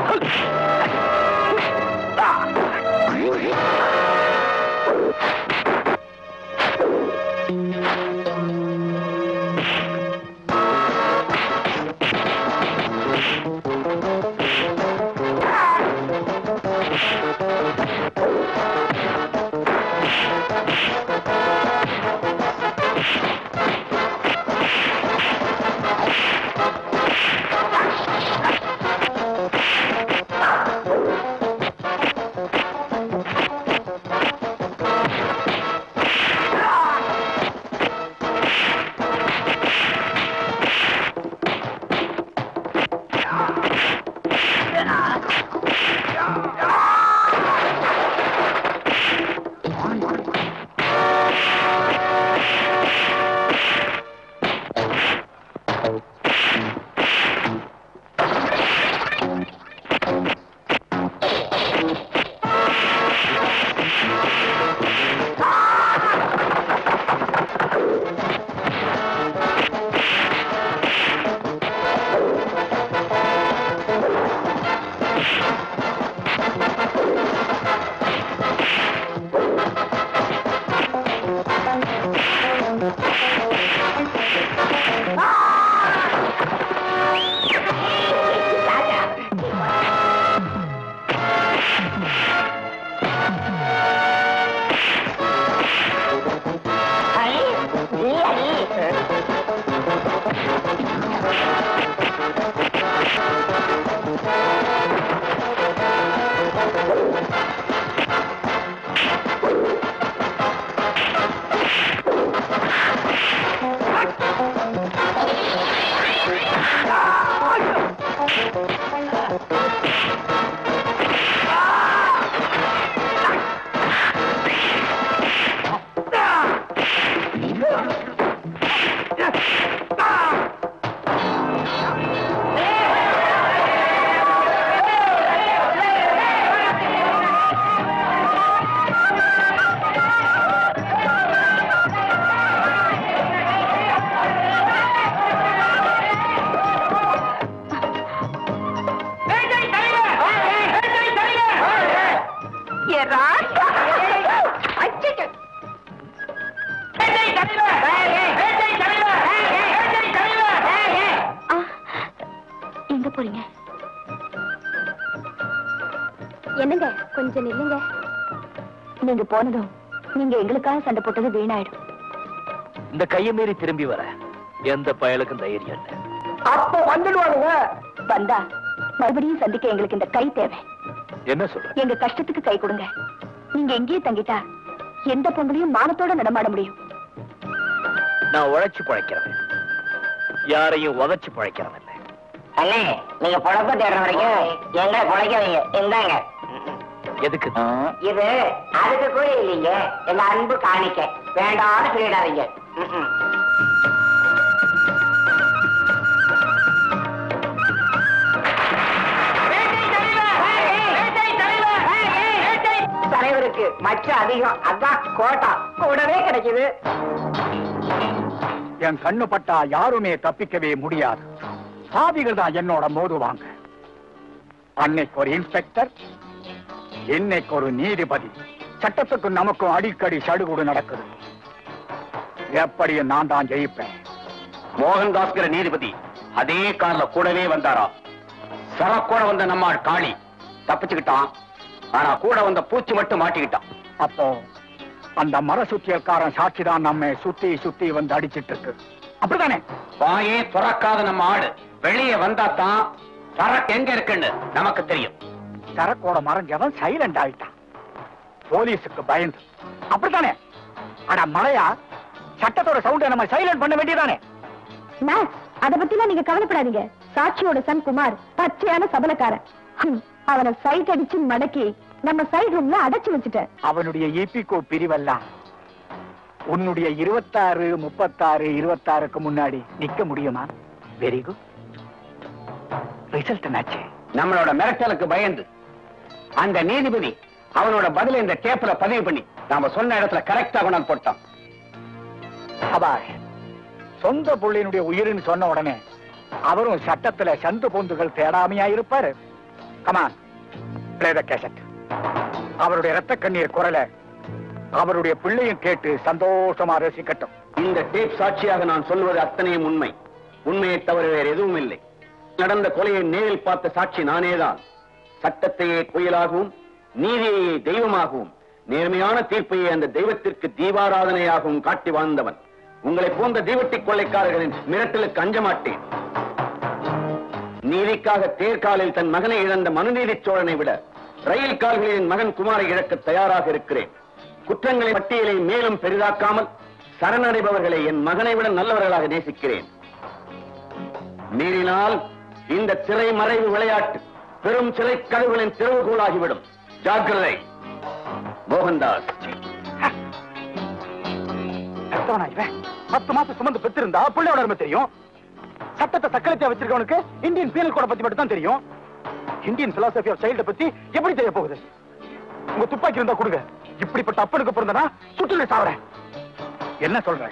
எங்க போறீங்க? என்னங்க கொஞ்சம் நில்லுங்க. நீங்க போனதும் நீங்க எங்களுக்காக சண்டை போட்டது வீணாயிடும். இந்த கையை மீறி திரும்பி வர எந்த பயலுக்கும் தைரியம் இல்லை. அப்ப வந்துடுவானுங்க. வந்தா மறுபடியும் சந்திக்க எங்களுக்கு இந்த கை தேவை. என்ன சொல்ற? எங்க கஷ்டத்துக்கு கை கொடுங்க. நீங்க எங்கேயே தங்கிட்டா எந்த பொங்கலையும் மானத்தோட நடமாட முடியும். நான் உழைச்சு பழைக்கிறவன், யாரையும் உதச்சு பழைக்கிறவன். அண்ணே, நீங்க பொழப்ப தேடுற வரைக்கும் எங்களை பொழைக்க வைங்க. இந்தாங்க. எதுக்கு? இது அதுக்கு கூட இல்லைங்க, எங்க அன்பு காணிக்க. வேண்டாம்னு சொல்லிடாதீங்க. தலைவருக்கு மச்ச அதிகம், அதான் கோட்டா கூடவே கிடைக்குது. என் கண்ணு பட்டா யாருமே தப்பிக்கவே முடியாது. சாதிகள் தான் என்னோட மோதுவாங்க. அன்னைக்கு ஒரு இன்ஸ்பெக்டர், இன்னைக்கு ஒரு நீதிபதி. சட்டத்துக்கும் நமக்கும் அடிக்கடி சடுகுடு நடக்குது. எப்படியும் நான் தான் ஜெயிப்பேன். மோகன்தாஸ்கிற நீதிபதி அதே கார்ல கூடவே வந்தாரா? சரக்கோட வந்த நம்மாள் காளி தப்பிச்சுக்கிட்டான். ஆனா கூட வந்த பூச்சி மட்டும் மாட்டிக்கிட்டான். அப்போ அந்த மர சுத்தியல்காரன் சாட்சிதான் நம்ம சுத்தி சுத்தி வந்து அடிச்சிட்டு இருக்கு. அப்படித்தானே? வாயே துறக்காத நம்ம ஆடு வெளியே வந்தாத்தான் சரக்கு எங்க இருக்குன்னு நமக்கு தெரியும். சரக்கோட மறைஞ்சவன் சைலண்ட் ஆயிட்டான், போலீஸுக்கு பயந்து. அப்படித்தானே? ஆனா மழையா சட்டத்தோட சவுண்ட நம்ம சைலண்ட் பண்ண வேண்டியதானே? அத பத்திலாம் நீங்க கவலைப்படாதீங்க. சாட்சியோட சன் குமார் பச்சையான சபலக்காரன். அவனை சைட் அடிச்சு மடக்கி நம்ம சைட் ரூம்ல அடைச்சு வச்சுட்டேன். அவனுடைய ஈபிகோ பிரிவெல்லாம் உன்னுடைய 26, 36, 26க்கு முன்னாடி நிக்க முடியுமா? Very good. ரிசல்ட் என்னாச்சு? நம்மளோட மிரட்டலுக்கு பயந்து அந்த நீதிபதி அவனோட பதில இந்த டேப்ல பதிவு பண்ணி நாம சொன்ன இடத்துல கரெக்டா கொண்டாந்து போட்டான். அபாஷ், சொந்த புள்ளினுடைய உயிரின்னு சொன்ன உடனே அவரும் சட்டத்துல சந்து பொந்துகள் தேடாமையா இருப்பாரு. கமான், பிளே தி கேசட். அவருடைய ரத்த கண்ணீர் குரலை அவருடைய பிள்ளையும் கேட்டு சந்தோஷமா ரசிக்கட்டும். இந்த டேப் சாட்சியாக நான் சொல்வது அத்தனையும் உண்மை. உண்மையை தவிர வேறு எதுவும் இல்லை. நடந்த கொலையை நேரில் பார்த்த சாட்சி நானேதான். சட்டத்தையே கோயிலாகவும் நீதியையே தெய்வமாகவும் நேர்மையான தீர்ப்பையே அந்த தெய்வத்திற்கு தீபாராதனையாகவும் காட்டி வாழ்ந்தவன். உங்களை போன்ற தீவட்டி கொள்ளைக்காரர்களின் மிரட்டலுக்கு அஞ்ச மாட்டேன். நீதிக்காக தேர்காலில் தன் மகனை இழந்த மனுநீதி சோழனை விட ரயில் கால்களின் மகன் குமாரை இழக்க தயாராக இருக்கிறேன். குற்றங்களின் பட்டியலை மேலும் பெரிதாக்காமல் சரணடைபவர்களை என் மகனை விட நல்லவர்களாக நேசிக்கிறேன். மீறினால் இந்த திரை மறைவு விளையாட்டு பெரும் சிறை கதவுகளின் திறவுகோலாகிவிடும். ஜாக்கிரதை. மோகன்தாஸ். 10 மாசம் சுமந்து பெற்றிருந்தா பிள்ளையோட அருமை தெரியும். சட்டத்தை சக்கரத்தையா வச்சிருக்கவனுக்கு இந்தியன் பீனல் கோட பத்தி மட்டும் தான் தெரியும். இந்தியன் பிலாசபி ஆஃப் சைல்ட பத்தி எப்படி தெரிய போகுது? உங்க துப்பாக்கி இருந்தா கொடுங்க. இப்படிப்பட்ட அப்பனுக்கு பிறந்தனா சுற்றுல சாவறேன். என்ன சொல்ற?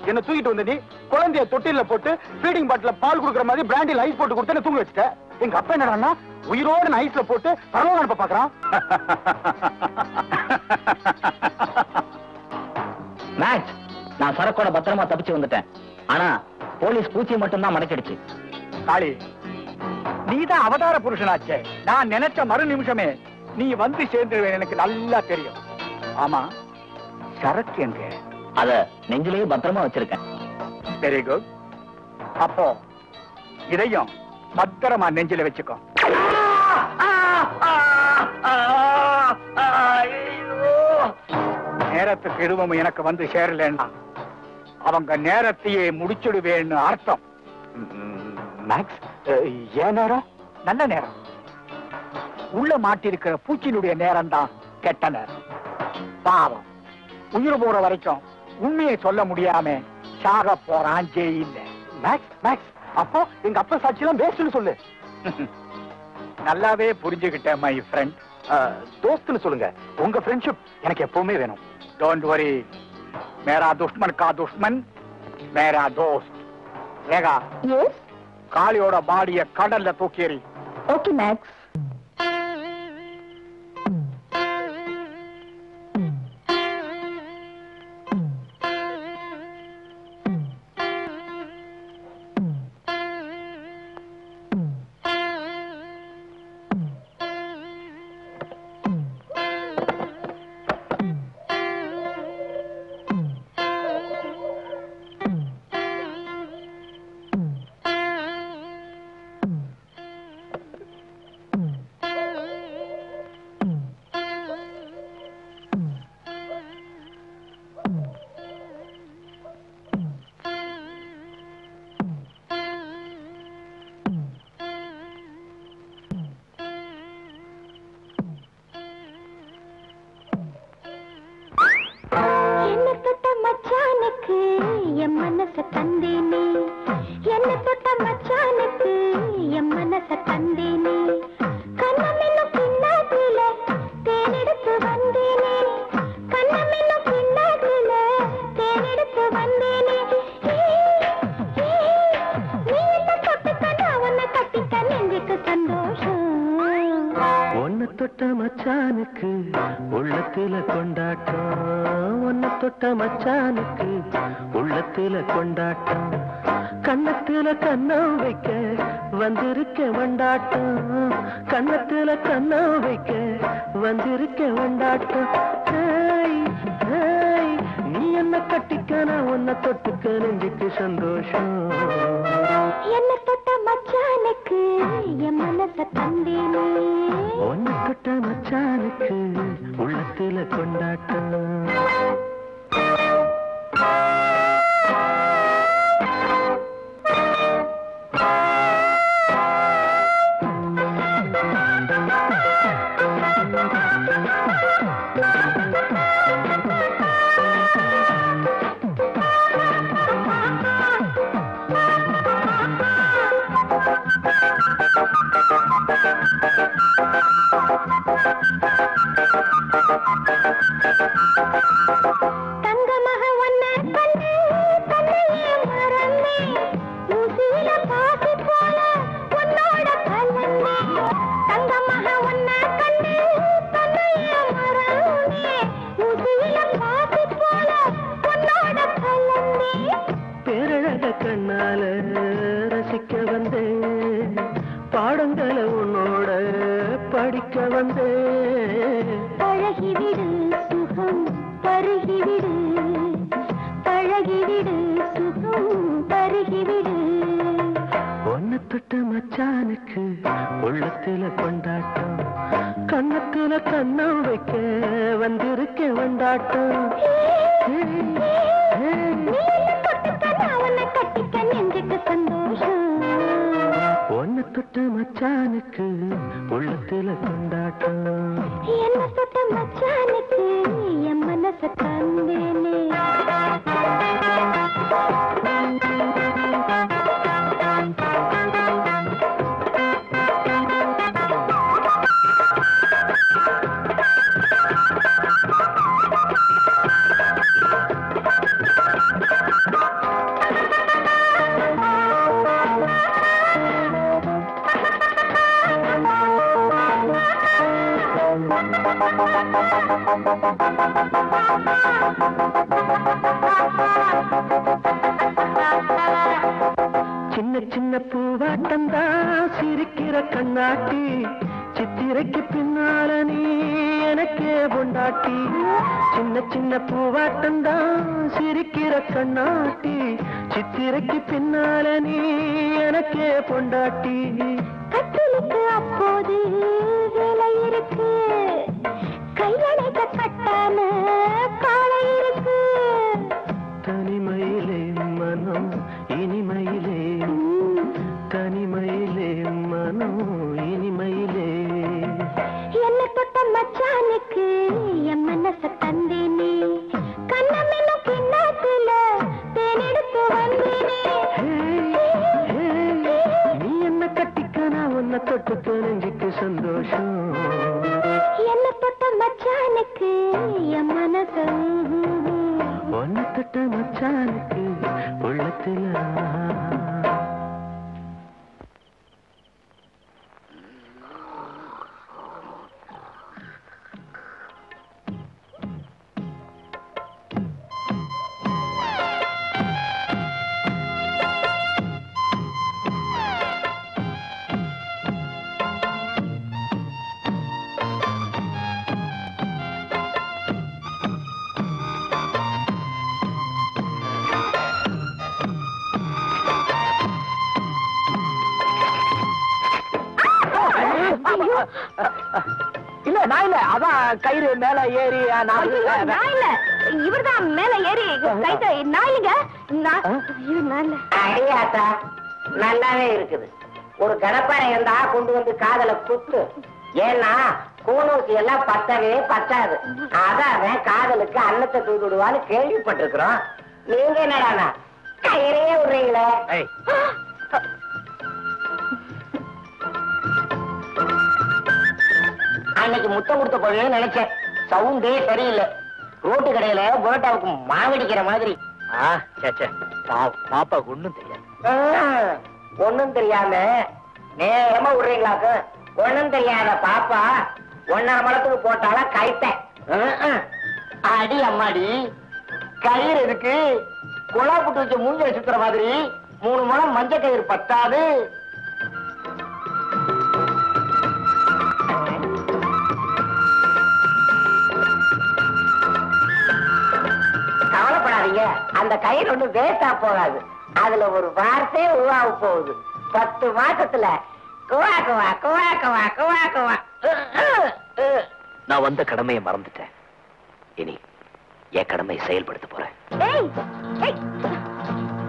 என்ன தூக்கிட்டு வந்த நீ குழந்தைய தொட்டில போட்டு ஃபீடிங் பாட்டில பால் குடுக்குற மாதிரி பிராண்டில் ஐஸ் போட்டு கொடுத்து தூங்க வச்சுட்ட. எங்க அப்பா என்னடான்னா உயிரோடு ஐஸ்ல போட்டு பரலோகம் அனுப்ப பாக்குறான். மேட்ச், நான் சரக்கோட பத்திரமா தப்பிச்சு வந்துட்டேன். ஆனா போலீஸ் பூச்சி மட்டும் தான் மடக்கிடுச்சு. காளி, நீதான் அவதார புருஷனாச்சே. நான் நினைச்ச மறு நிமிஷமே நீ வந்து சேர்ந்துருவேன் எனக்கு நல்லா தெரியும். ஆமா, சரக்கு எங்க? அத நெஞ்சிலேயே பத்திரமா வச்சிருக்கேன். Very good. அப்போ இதையும் பத்திரமா நெஞ்சில வச்சுக்கோ. நேரத்துக்கு எதுவும் எனக்கு வந்து சேரலன்னா அவங்க நேரத்தையே முடிச்சிடுவேன்னு அர்த்தம். மேக்ஸ், ஏன் நேரம்? நல்ல நேரம். உள்ள மாட்டிருக்கிற பூச்சியினுடைய நேரம் தான் கெட்ட நேரம். பாவம், உயிர் போற வரைக்கும் உண்மையை சொல்ல முடியாம சாக போறான் ஜெயில. மேக்ஸ், அப்போ எங்க அப்பா சாட்சியெல்லாம் பேசுன்னு சொல்லு. நல்லாவே புரிஞ்சுக்கிட்டேன் மை ஃப்ரெண்ட். தோஸ்துன்னு சொல்லுங்க. உங்க ஃப்ரெண்ட்ஷிப் எனக்கு எப்பவுமே வேணும். டோன்ட் வரி, மேரா துஷ்மன் கா துஷ்மன் மேரா தோஸ்த். ரேகா, காளியோட பாடிய கடல்ல தூக்கி. Okay Max. தொட்ட மச்சானுக்கு உள்ளத்துல கொண்டாட்டம், உன்னை தொட்ட மச்சானுக்கு உள்ளத்துல கொண்டாட்டம், கண்ணத்துல கண்ணம் வைக்க வந்திருக்க வண்டாட்டம், கண்ணத்துல கண்ணம் வைக்க வந்திருக்க வண்டாட்டம். நீ என்ன கட்டிக்க நான் உன்னை தொட்டுக்க நெஞ்சுக்கு சந்தோஷம். என்ன தொட்ட மச்சானுக்கு என் மனச தந்தேனே, உன்னை தொட்ட மச்சானுக்கு உள்ளத்துல கொண்டாட்டம். தங்கமக ஒன்ன கண்டு தன்னையே மறந்தே, ஊசியில பாசி போல உன்னோட கலந்தே. தங்கமக ஒன்ன கண்டு தன்னையே மறந்தே, ஊசியில பாசி போல உன்னோட கலந்தே. பேரழக கண்ணால ரசிக்க வந்தேன், பாடங்களை உன்னோட படிக்க வந்தேன். பழகிவிடு சுகம் பருகிவிடு, பழகிவிடு சுகம் பருகிவிடு. ஒன்ன தொட்ட மச்சானுக்கு உள்ளத்துல கொண்டாட்டம், கண்ணத்துல கண்ணம் வைக்க வந்திருக்க வண்டாட்டம். உன்னை கட்டிக்க நெஞ்சுக்கு சந்தோஷம். ஒன்ன தொட்ட மச்சானுக்கு உள்ளத்துல கொண்டாட்டம். என்ன தொட்ட மச்சானுக்கு என் மனச தந்தேனே. சின்ன சின்ன பூவாட்டந்தா சிரிக்கிற கண்ணாட்டி, சித்திரைக்கு பின்னால நீ எனக்கே பொண்டாட்டி. சின்ன சின்ன பூவாட்டந்தா சிரிக்கிற கண்ணாட்டி, சித்திரைக்கு பின்னால நீ எனக்கே பொண்டாட்டி. கட்டிலுக்கு அப்போது வேலை இருக்கு, கையணைக்க கட்டாம காலை இருக்கு. தனிமையிலே மனம் இனிமையிலே, தனிமையிலே மனம் இனிமையிலே. என்ன தொட்ட மச்சானுக்கு என் மனச தந்தேனே, கண்ணமென்னும் கிண்ணத்துல தேனெடுத்து வந்தேனே. நீ என்ன கட்டிக்க நான் உன்னை தொட்டுக்க நெஞ்சுக்கு சந்தோஷம். என்ன தொட்ட மச்சானுக்கு என் மனச, ஒன்ன தொட்ட மச்சானுக்கு உள்ளத்துல. இல்ல நான் இல்ல, அதான் கயிறு மேல ஏறி நான் இல்ல, இவர்தான் மேல ஏறி கைத்த. நான் இல்லைங்க, நான் அடியாத்தா நல்லாவே இருக்குது. ஒரு கடப்பாறை இருந்தா கொண்டு வந்து காதல குத்து. ஏன்னா கூனூசி எல்லாம் பத்தவே பத்தாது. அதான் காதலுக்கு அன்னத்தை தூக்கி விடுவான்னு கேள்விப்பட்டிருக்கிறோம். நீங்க என்னடானா கயிறே விடுறீங்களே. அன்னைக்கு முத்தம் கொடுத்த பொழுது நினைச்சேன், சவுண்டே சரியில்லை. ரோட்டு கடையில புரோட்டாவுக்கு மாவடிக்கிற மாதிரி. பாப்பாவுக்கு ஒண்ணும் தெரியாது. ஒண்ணும் தெரியாம நேரமா விடுறீங்களாக்கு? ஒண்ணும் தெரியாத பாப்பா 1.5 முழத்துக்கு போட்டாலும் கைத்த. அடி அம்மாடி, கயிறு இருக்கு. குழா புட்டு வச்ச மூஞ்சில சுத்துற மாதிரி 3 முழம் மஞ்ச கயிறு பத்தாது. கவலைப்படாதீங்க, அந்த கயிறு ஒண்ணு வேஸ்டா போகாது. அதுல ஒரு வார்த்தை உருவாக போகுது. 10 மாசத்துல குவா குவா குவா குவா குவா குவா. நான் வந்த கடமையை மறந்துட்டேன். இனி என் கடமையை செயல்படுத்த போறேன். ஏய் ஏய்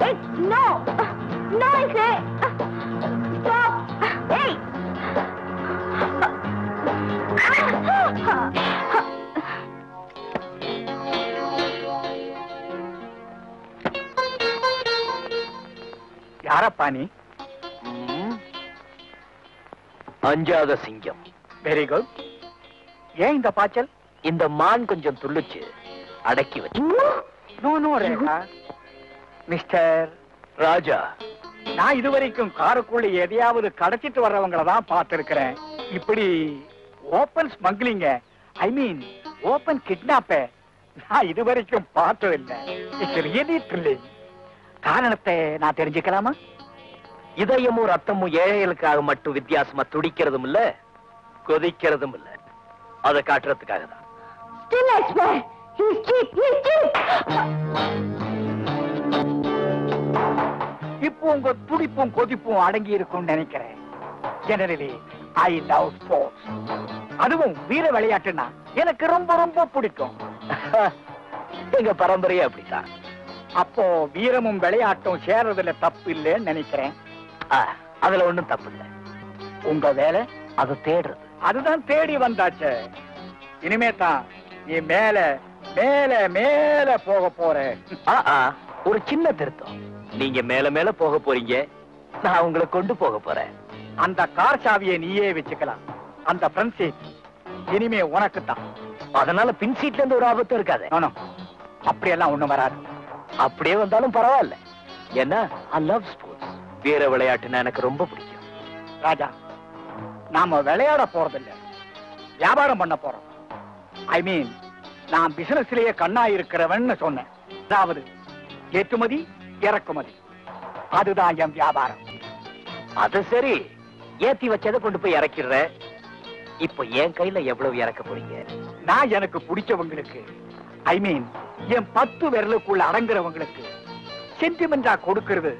ஏய் நோ நோ இசே ஸ்டாப். ஏய் யாரப்பா நீ? அஞ்சாத சிங்கம். Very good. ஏன் இந்த பாய்ச்சல்? இந்த மான் கொஞ்சம் துள்ளுச்சு, அடக்கி வச்சு. நோ ரேகா. மிஸ்டர் ராஜா, நான் இதுவரைக்கும் காருக்குள்ள எதையாவது கடத்திட்டு வர்றவங்கள தான் பார்த்திருக்கிறேன். இப்படி ஓபன் ஸ்மக்லிங்க, ஐ மீன் ஓபன் கிட்னாப்ப நான் இதுவரைக்கும் பார்த்ததில்லை. It's really thrilling. காரணத்தை நான் தெரிஞ்சுக்கலாமா? இதயமும் ரத்தமும் ஏழைகளுக்காக மட்டும் வித்தியாசமா துடிக்கிறதும் இல்ல, கொதிக்கிறதும் இல்ல. அதை காட்டுறதுக்காக தான். still I swear he's cheap. இப்போ உங்க துடிப்பும் கொதிப்பும் அடங்கி இருக்கும்னு நினைக்கிறேன். Generally I love sports. அதுவும் வீர விளையாட்டுன்னா எனக்கு ரொம்ப ரொம்ப பிடிக்கும். எங்க பரம்பரையே அப்படித்தான். அப்போ வீரமும் விளையாட்டும் சேர்றதுல தப்பு இல்லைன்னு நினைக்கிறேன். அதுல ஒண்ணும் தப்பு இல்லை. உங்க வேலை அதை தேடுறது. அதுதான் தேடி வந்தாச்சு. இனிமே தான் நீ மேல மேல மேல போக போற. ஒரு சின்ன திருத்தம். நீங்க மேல மேல போக போறீங்க, நான் உங்களை கொண்டு போக போறேன். அந்த கார் சாவியை நீயே வச்சுக்கலாம். அந்த ஃப்ரண்ட் சீட் இனிமே உனக்கு தான். அதனால பின் சீட்ல இருந்து ஒரு ஆபத்தும் இருக்காது. அப்படியெல்லாம் ஒண்ணும் வராது. அப்படியே வந்தாலும் பரவாயில்ல. ஏன்னா ஐ லவ் ஸ்போர்ட்ஸ். வீர விளையாட்டுன்னா எனக்கு ரொம்ப பிடிக்கும். ராஜா, நாம விளையாட போறதில்ல, வியாபாரம் பண்ண போறோம். ஐ மீன் நான் பிசினஸ்லயே கண்ணா இருக்கிறவன் சொன்னேன். அதாவது ஏற்றுமதி இறக்குமதி, அதுதான் என் வியாபாரம். அது சரி, ஏத்தி வச்சதை கொண்டு போய் இறக்கிடுற. இப்ப என் கையில எவ்வளவு இறக்க போறீங்க? நான் எனக்கு பிடிச்சவங்களுக்கு, ஐ மீன் என் 10 விரலுக்குள்ள அடங்குறவங்களுக்கு சென்டிமெண்டா கொடுக்கிறது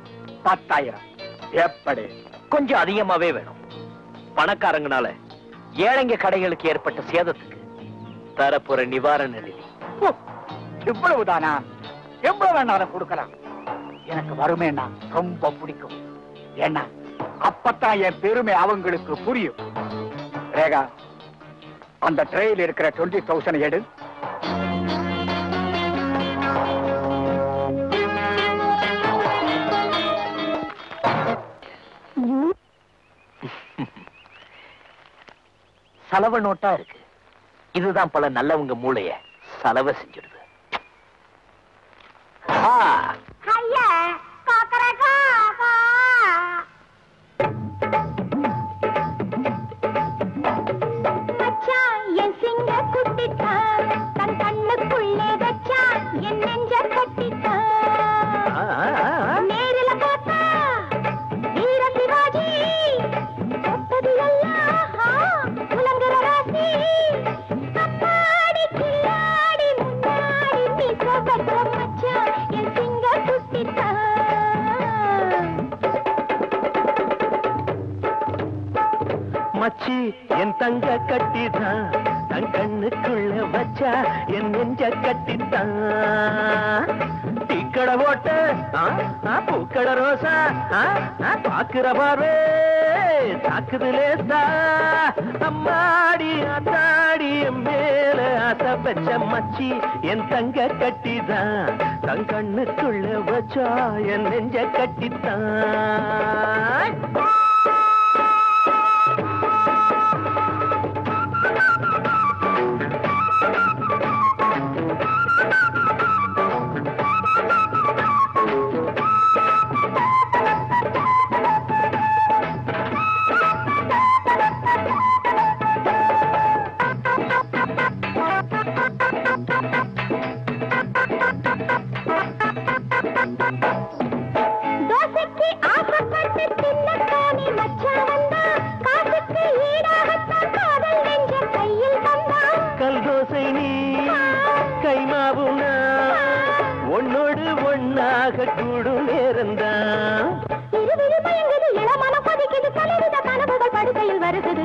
10,000. எப்படி? கொஞ்சம் அதிகமாவே வேணும். பணக்காரங்கனால ஏழைங்க கடைகளுக்கு ஏற்பட்ட சேதத்துக்கு தரப்புற நிவாரண நிதி. இவ்வளவுதானா? எவ்வளவு வேணாலும் கொடுக்கலாம். எனக்கு வறுமைன்னா ரொம்ப பிடிக்கும். ஏன்னா அப்பத்தான் என் பெருமை அவங்களுக்கு புரியும். ரேகா, அந்த ட்ரெயில் இருக்கிற 20,000 எடு. சலவை நோட்டா இருக்கு. இதுதான் பல நல்லவங்க மூளைய சலவை செஞ்சிடுது. ஐயா காக்கரகா மச்சான் என் சிங்க குட்டிதான், தன் கண்ணுக்குள்ளே வச்சான் என் நெஞ்ச கட்டித்தான். நேரில பார்த்தா வீர சிவாஜி, தொட்டது எல்லாம் உலங்குற ராசி. அப்பாடி கில்லாடி முன்னாடி நீ சொகட்ட மச்சான் என் சிங்க குட்டித்தான். மச்சி என் தங்க கட்டிதான், தன் கண்ணுக்குள்ள வச்சா என் நெஞ்ச கட்டித்தான். டீக்கடை போட்ட பூக்கடை ரோசா, பாக்குற பார்வே தாக்குது லேசா. அம்மாடி அத்தாடி என் மேல ஆசை வச்ச மச்சி என் தங்க கட்டிதான், தன் கண்ணுக்குள்ள வச்சா என் நெஞ்ச கட்டித்தான்.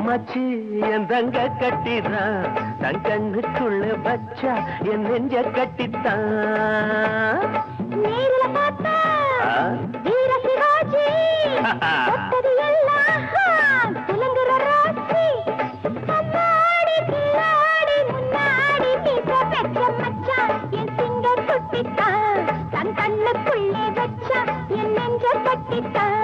மச்சி என் தங்க கட்டிதான் தன் கண்ணுக்குள்ள வச்சா என் நெஞ்ச கட்டித்தான் நேரில பார்த்தா வீர சிவாஜி தொட்டது எல்லாம் துலங்குற ராசி அம்மாடி பின்னாடி முன்னாடி மீச பெற்ற மச்சான் என் சிங்க குட்டித்தான் தன் கண்ணுக்குள்ளே வச்சா என் நெஞ்ச கட்டித்தான்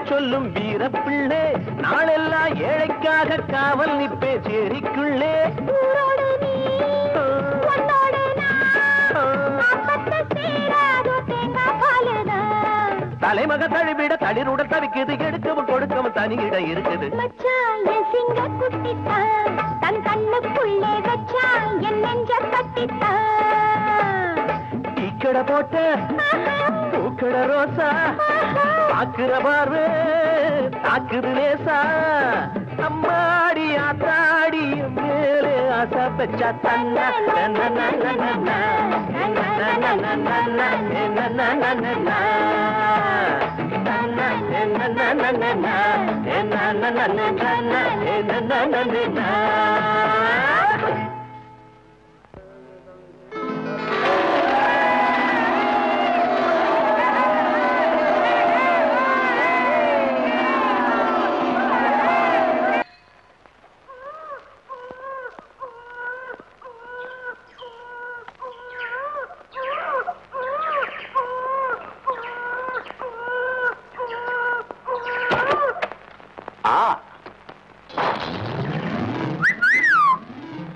சொல்லும் வீர பிள்ளை நாளெல்லாம் ஏழைக்காக காவல் நிப்பே சேரிக்குள்ளே தலைமக தழுவிட தளிருட தவிக்குது எடுக்கவும் கொடுக்கவும் தனியிட இருக்குது தன் கண்ணுக்குள்ளே வச்சா என் நெஞ்ச கட்டித்தான் இக்கட போட்ட பூக்கட ரோசா பாக்குற பார்வை தாக்குது லேசா அம்மாடி ஆத்தாடி மேலே ஆசா பெச்சா தன்னா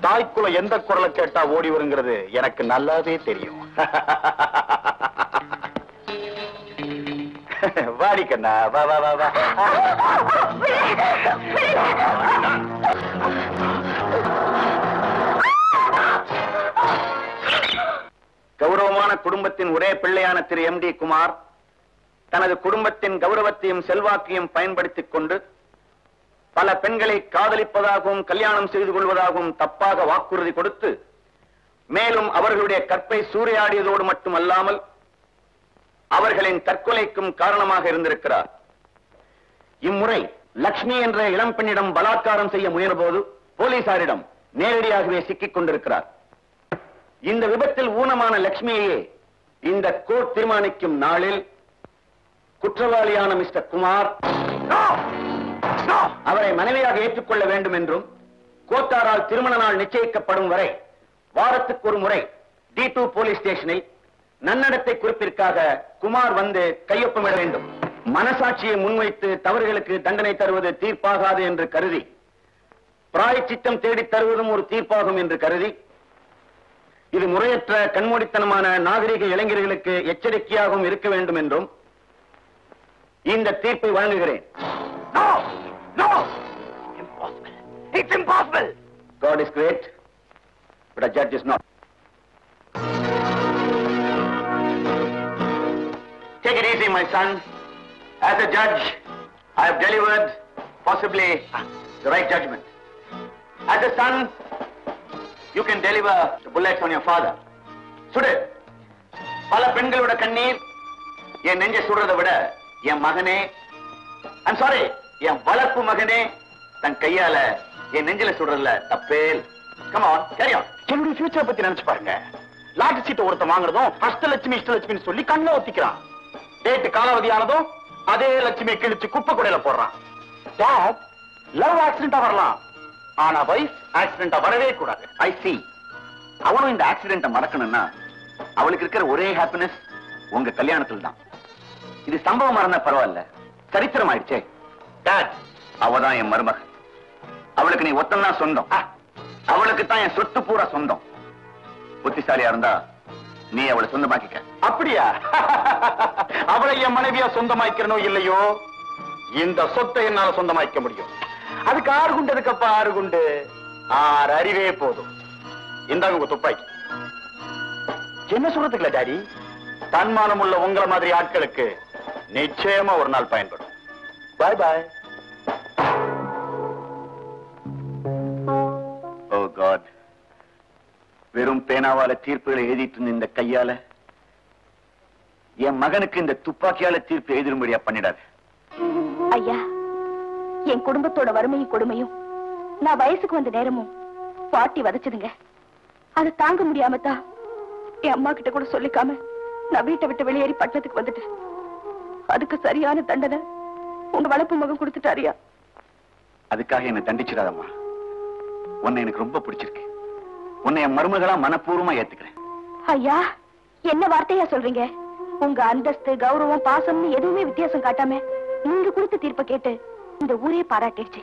தாய்க்குள்ள எந்த குரலை கேட்டா ஓடி வருங்கிறது எனக்கு நல்லாவே தெரியும். வாடி கண்ணா, வா வா வா வா. கௌரவமான குடும்பத்தின் ஒரே பிள்ளையான திரு எம் டி குமார் தனது குடும்பத்தின் கௌரவத்தையும் செல்வாக்கையும் பயன்படுத்திக் கொண்டு பல பெண்களை காதலிப்பதாகவும் கல்யாணம் செய்து கொள்வதாகவும் தப்பாக வாக்குறுதி கொடுத்து மேலும் அவர்களுடைய கற்பை சூறையாடியதோடு மட்டுமல்லாமல் அவர்களின் தற்கொலைக்கும் காரணமாக இருந்திருக்கிறார். இம்முறை லட்சுமி என்ற இளம் பெண்ணிடம் பலாத்காரம் செய்ய முயன்றபோது போலீசாரிடம் நேரடியாகவே சிக்கிக் கொண்டிருக்கிறார். இந்த விபத்தில் ஊனமான லட்சுமியையே இந்த கோர்ட் தீர்மானிக்கும் நாளில் குற்றவாளியான மிஸ்டர் குமார் அவரை மனைவியாக ஏற்றுக்கொள்ள வேண்டும் என்றும் கோர்ட்டாரால் திருமண நாள் நிச்சயிக்கப்படும் வரை வாரத்துக்கு ஒரு முறை D2 போலீஸ் ஸ்டேஷனில் நன்னடத்தை குறிப்பிற்காக குமார் வந்து கையொப்பமிட வேண்டும். மனசாட்சியை முன்வைத்து தவறுகளுக்கு தண்டனை தருவது தீர்ப்பாகாது என்று கருதி பிராயச்சித்தம் தேடி தருவதும் ஒரு தீர்ப்பாகும் என்று கருதி இது முறையற்ற கண்மூடித்தனமான நாகரிக இளைஞர்களுக்கு எச்சரிக்கையாகவும் இருக்க வேண்டும் என்றும் இந்த தீர்ப்பை வழங்குகிறேன். No! No! Impossible. It's impossible. God is great, but a judge is not. Take it easy, my son. As a judge, I have delivered possibly the right judgment. As a son, you can deliver the bullets on your father. சுடு. பல பெண்களோட கண்ணீர் என் நெஞ்சை சுடுறதை விட என் மகனே, I'm sorry, என் வளர்ப்பு மகனே தன் கையால என் நெஞ்சில சுடுறதுல தப்பே. Come on, carry on. என்னுடைய ஃபியூச்சர் பத்தி நினைச்சு பாருங்க. லாட்டரி சீட் ஒருத்த வாங்குறதும் அஷ்டலட்சுமி இஷ்டலட்சுமின்னு சொல்லி கண்ணை ஒத்திக்கிறான். டேட் காலாவதி ஆனதும் அதே லட்சுமி கிழிச்சு குப்பை குடையில போடுறான். லவ் ஆக்சிடென்டா வரலாம், ஆனா வைஃப் ஆக்சிடென்டா வரவே கூடாது. ஐ சி. அவனும் இந்த ஆக்சிடென்ட மறக்கணும்னா அவளுக்கு இருக்கிற ஒரே ஹாப்பினஸ் உங்க கல்யாணத்தில் தான். இது சம்பவமா இருந்தா பரவாயில்ல, சரித்திரம் ஆயிடுச்சே. டாட், அவதான் என் மருமகன். அவளுக்கு நீ ஒத்தன்னா சொந்தம். அவளுக்கு தான் என் சொத்து பூரா சொந்தம். புத்திசாலியா இருந்தா நீ அவளை சொந்தமாக்கிக்க. அப்படியா? அவளை என் மனைவியா சொந்தமாக்கிறனோ இல்லையோ, இந்த சொத்தை என்னால சொந்தமாக்க முடியும். அதுக்கு 6 குண்டு அதுக்கப்பா 6 குண்டு 6 அறிவே போதும். இந்தாங்க உங்க துப்பாக்கி. என்ன சொல்றதுக்குல டாடி, தன்மானம் உள்ள உங்களை மாதிரி ஆட்களுக்கு நிச்சயமா ஒரு நாள் பயன்படும். பாய் பாய். ஓ காட், வெறும் பேனாவால தீர்ப்புகளை எழுதிட்டு இருந்த இந்த கையால என் மகனுக்கு இந்த துப்பாக்கியால தீர்ப்பு எழுதிரும்படியா பண்ணிடாது. ஐயா, என் குடும்பத்தோட வறுமையும் கொடுமையும் நான் வயசுக்கு வந்த நேரமும் பாட்டி வதச்சதுங்க. அதை தாங்க முடியாம தான் என் அம்மா கிட்ட கூட சொல்லிக்காம நான் வீட்டை விட்டு வெளியேறி பட்டணத்துக்கு வந்துட்டேன். அதுக்கு சரியான தண்டனை உங்க வளர்ப்பு மகன் கொடுத்துட்டாரியா. அதுக்காக என்ன தண்டிச்சிடாதம்மா. உன்னை எனக்கு ரொம்ப பிடிச்சிருக்கு. உன்னை என் மருமகளா மனப்பூர்வமா ஏத்துக்கிறேன். ஐயா, என்ன வார்த்தையா சொல்றீங்க? உங்க அந்தஸ்து, கௌரவம், பாசம்னு எதுவுமே வித்தியாசம் காட்டாம நீங்க கொடுத்த தீர்ப்பை கேட்டு இந்த ஊரே பாராட்டிடுச்சு.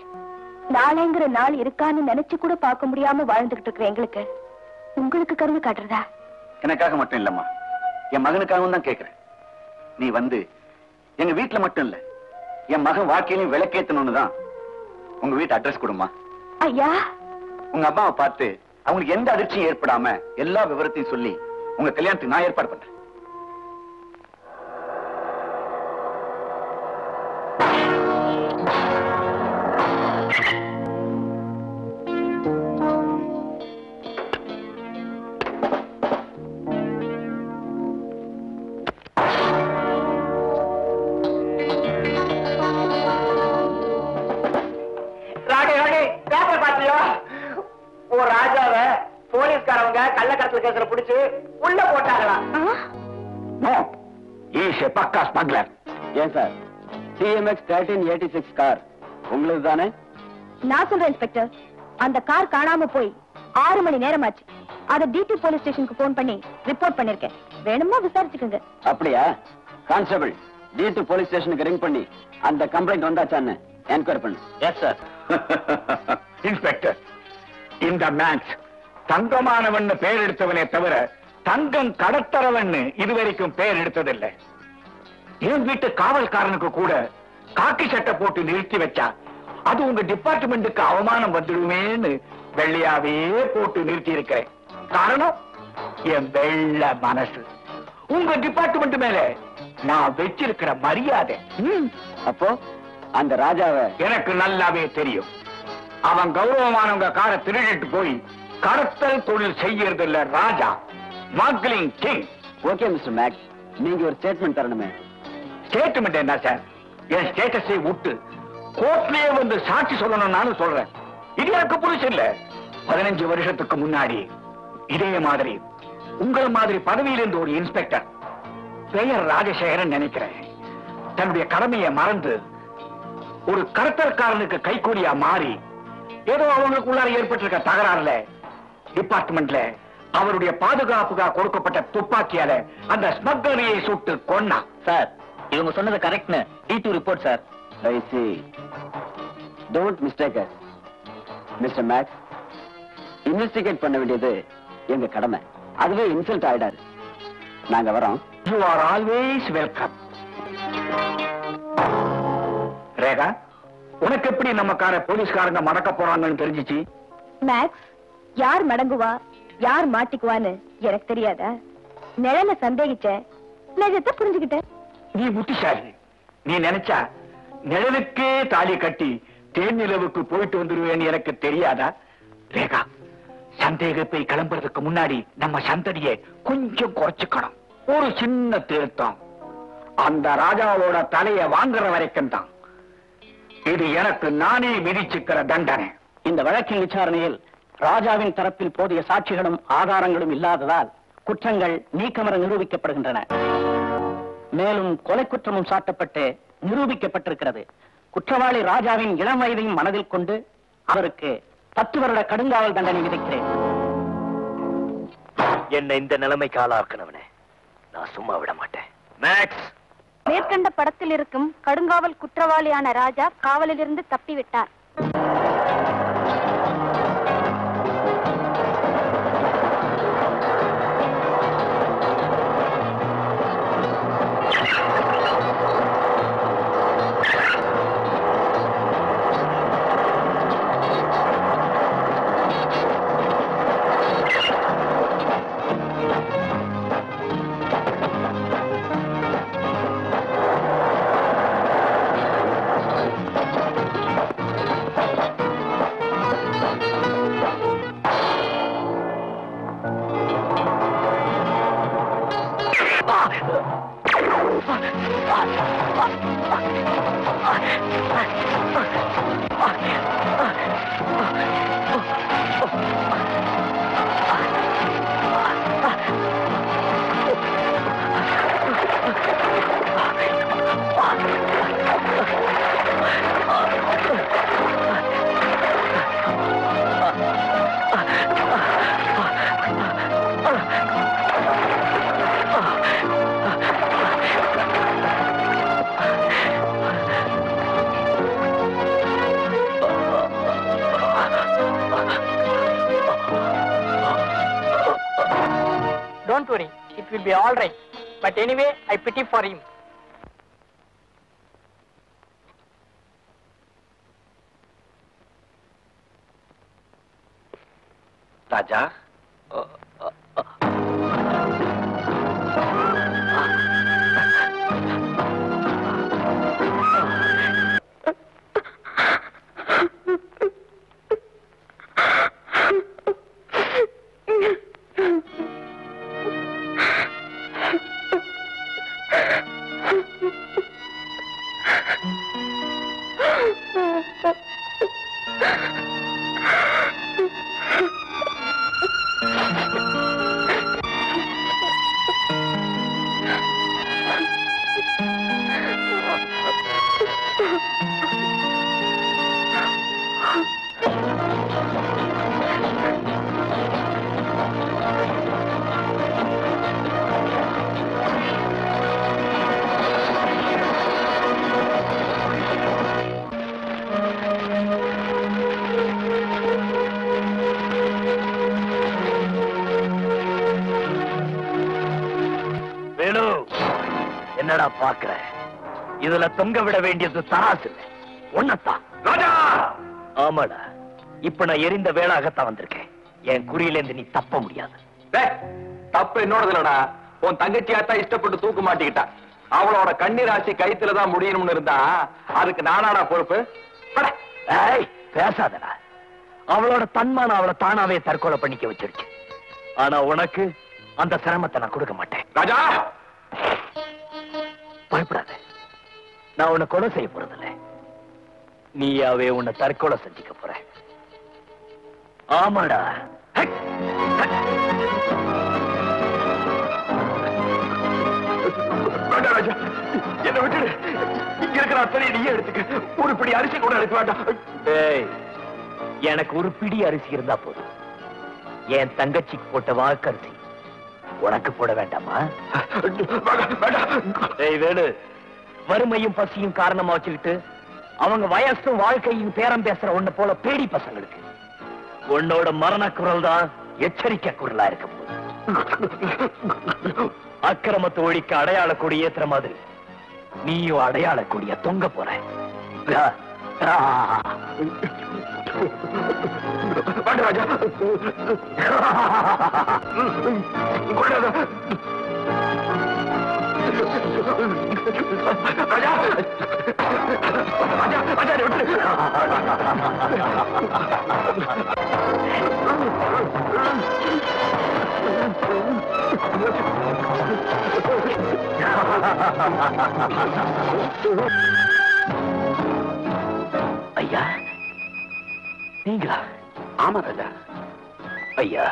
நாளைங்கிற நாள் இருக்கான்னு நினைச்சு கூட பார்க்க முடியாம வாழ்ந்துகிட்டு இருக்கிற எங்களுக்கு உங்களுக்கு கருணை காட்டுறதா? எனக்காக மட்டும் இல்லம்மா, என் மகனுக்காகவும் தான் கேட்கிறேன். நீ வந்து எங்க வீட்டுல மட்டும் இல்ல, என் மகன் வாழ்க்கையிலும் விளக்கேத்தணும்னு தான் உங்க வீட்டு அட்ரஸ் கொடுமா. ஐயா, உங்க அம்மாவை பார்த்து அவங்களுக்கு எந்த அதிர்ச்சியும் ஏற்படாம எல்லா விவரத்தையும் சொல்லி உங்க கல்யாணத்துக்கு நான் ஏற்பாடு பண்றேன். பிடிச்சு உள்ள போட்டாங்களாம். பக்கா ஸ்மக்லர். ஏன் சார், CMX 1386 கார் உங்களுக்கு தானே? நான் சொல்றேன் இன்ஸ்பெக்டர், அந்த கார் காணாம போய் 6 மணி நேரம் ஆச்சு. அத DT போலீஸ் ஸ்டேஷனுக்கு போன் பண்ணி ரிப்போர்ட் பண்ணிருக்கேன். வேணுமா விசாரிச்சுக்கோங்க. அப்படியா? கான்ஸ்டபிள், D2 போலீஸ் ஸ்டேஷனுக்கு ரிங் பண்ணி அந்த கம்ப்ளைண்ட் வந்தாச்சான்னு என்கொயரி பண்ணு. Yes sir. இன்ஸ்பெக்டர், இந்த மேக்ஸ் தங்கமானவன் பேர் எடுத்தவனே தவிர தங்கம் கடத்தரவன் இதுவரைக்கும் பேர் எடுத்ததில்லை. என் வீட்டு காவல்காரனுக்கு கூட காக்கி சட்டை போட்டு நிறுத்தி வச்சா அது உங்க டிபார்ட்மெண்ட்டுக்கு அவமானம் வந்துடுமேன்னு வெள்ளையாவே போட்டு நிறுத்தி இருக்கிறேன். காரணம் என் வெள்ள மனசு. உங்க டிபார்ட்மெண்ட் மேல நான் வச்சிருக்கிற மரியாதை. அப்போ அந்த ராஜாவை எனக்கு நல்லாவே தெரியும். அவன் கௌரவமானவங்க காரை திருடிட்டு போய் கடத்தல் தொழில் செய்யறது இல்ல ராஜா, smuggling king. Okay mister Max, நீங்க ஒரு ஸ்டேட்மெண்ட் தரணுமே. ஸ்டேட்மெண்ட் என்ன சார்? என் ஸ்டேட்டஸை விட்டு கோர்ட்லயே வந்து சாட்சி சொல்லணும் நானும் சொல்றேன். இது எனக்கு புதுசு இல்ல. 15 வருஷத்துக்கு முன்னாடி இதே மாதிரி உங்கள மாதிரி பதவியில் இருந்த ஒரு இன்ஸ்பெக்டர், பெயர் ராஜசேகரன் நினைக்கிறேன், தன்னுடைய கடமையை மறந்து ஒரு கடத்தல்காரனுக்கு கைக்கூலியா மாறி ஏதோ அவங்களுக்குள்ளார ஏற்பட்டிருக்க தகராறுல டிபார்ட்மெண்ட்ல அவருடைய பாதுகாப்புக்காக கொடுக்கப்பட்ட துப்பாக்கியால அந்த ஸ்மக்லரையை சுட்டு கொன்னா. சார், இவங்க சொன்னது கரெக்ட்னு D2 report sir. I see. Don't mistake us. Mister maths, investigate பண்ண வேண்டியது எங்க கடமை. அதுவே இன்சல்ட் ஆயிடாது. நாங்க வரோம். You are always welcome. Rekha, உனக்கு எப்படி நம்ம கார போலீஸ்காரங்க மடக்க போறாங்கன்னு தெரிஞ்சிச்சு? மேக்ஸ், யார் மடங்குவா யார் மாட்டிக்குவான்னு எனக்கு தெரியாதா? நிழல சந்தேகிச்ச, நிஜத்தை புரிஞ்சுக்கிட்ட. நீ புத்திசாலி. நீ நினைச்சா நிழலுக்கே தாலி கட்டி தேனிலவுக்கு போயிட்டு வந்துருவேன்னு எனக்கு தெரியாதா? ரேகா, சந்தேகத்தை கிளம்புறதுக்கு முன்னாடி நம்ம சந்ததியை கொஞ்சம் குறைச்சுக்கணும். ஒரு சின்ன திருத்தம், அந்த ராஜாவோட தலையை வாங்குற வரைக்கும் தான். இது எனக்கு நானே விதிச்சுக்கிற தண்டனை. இந்த வழக்கின் விசாரணையில் ராஜாவின் தரப்பில் போதிய சாட்சிகளும் ஆதாரங்களும் இல்லாததால் குற்றங்கள் நீக்கமற நிரூபிக்கப்படுகின்றன. மேலும் கொலை குற்றமும் சாட்டப்பட்டு நிரூபிக்கப்பட்டிருக்கிறது. குற்றவாளி ராஜாவின் இளம் வயதையும் மனதில் கொண்டு அவருக்கு 10 வருட கடுங்காவல் தண்டனை விதிக்கிறேன். என்ன இந்த நிலைமைக்கு ஆளாக்கணவனே நான் சும்மா விட மாட்டேன். மேக்ஸ், மேற்கண்ட படத்தில் இருக்கும் கடுங்காவல் குற்றவாளியான ராஜா காவலிலிருந்து தப்பிவிட்டார். Don't worry, it will be all right. But anyway, I pity for him. ராஜா, என்னடா பாக்குற? இதுல தொங்க விட வேண்டியது தராசு ஒன்னத்தான். ராஜா! ஆமாடா, இப்ப நான் எரிந்த வேளாகத்தான் வந்திருக்கேன். என் குறியிலேருந்து நீ தப்ப முடியாது. தப்பு என்னோடதுலடா. உன் தங்கச்சியாத்தான் இஷ்டப்பட்டு தூக்க மாட்டிக்கிட்டா. அவளோட கண்ணீராசி கைத்துலதான் முடியணும்னு இருந்தா அதுக்கு நானாடா பொறுப்பு? பேசாதடா. அவளோட தன்மானம் அவளை தானாவே தற்கொலை பண்ணிக்க வச்சிருச்சு. ஆனா உனக்கு அந்த சிரமத்தை நான் கொடுக்க மாட்டேன். ராஜா, பயப்படாத. நான் உன்னை கொலை செய்ய போறதில்ல. நீயாவே உன்னை தற்கொலை செஞ்சுக்க போற. ஆமாடா. ராஜா, என்ன விட்டுடு. இங்க இருக்கிற அத்தனை நீயே எடுத்துக்க. ஒரு பிடி அரிசி கூட எடுக்க வேண்டாம். எனக்கு ஒரு பிடி அரிசி இருந்தா போதும். என் தங்கச்சிக்கு போட்ட வாக்கரிசி உனக்கு போட வேண்டாமா? வேணு, வறுமையும் பசியும் காரணமா வச்சுக்கிட்டு அவங்க வயசும் வாழ்க்கையும் பேரம் பேசுற உன்ன போல பேடி பசங்களுக்கு உன்னோட மரண குரல் தான் எச்சரிக்கை குரலா இருக்க போகுது. அக்கிரமத்தை ஒழிக்க அடையாள கொடி ஏத்துற மாதிரி நீயும் அடையாள கொடிய தொங்க போற. ராஜா, ஐயா, நீங்களா? ஆமா ராஜா. ஐயா,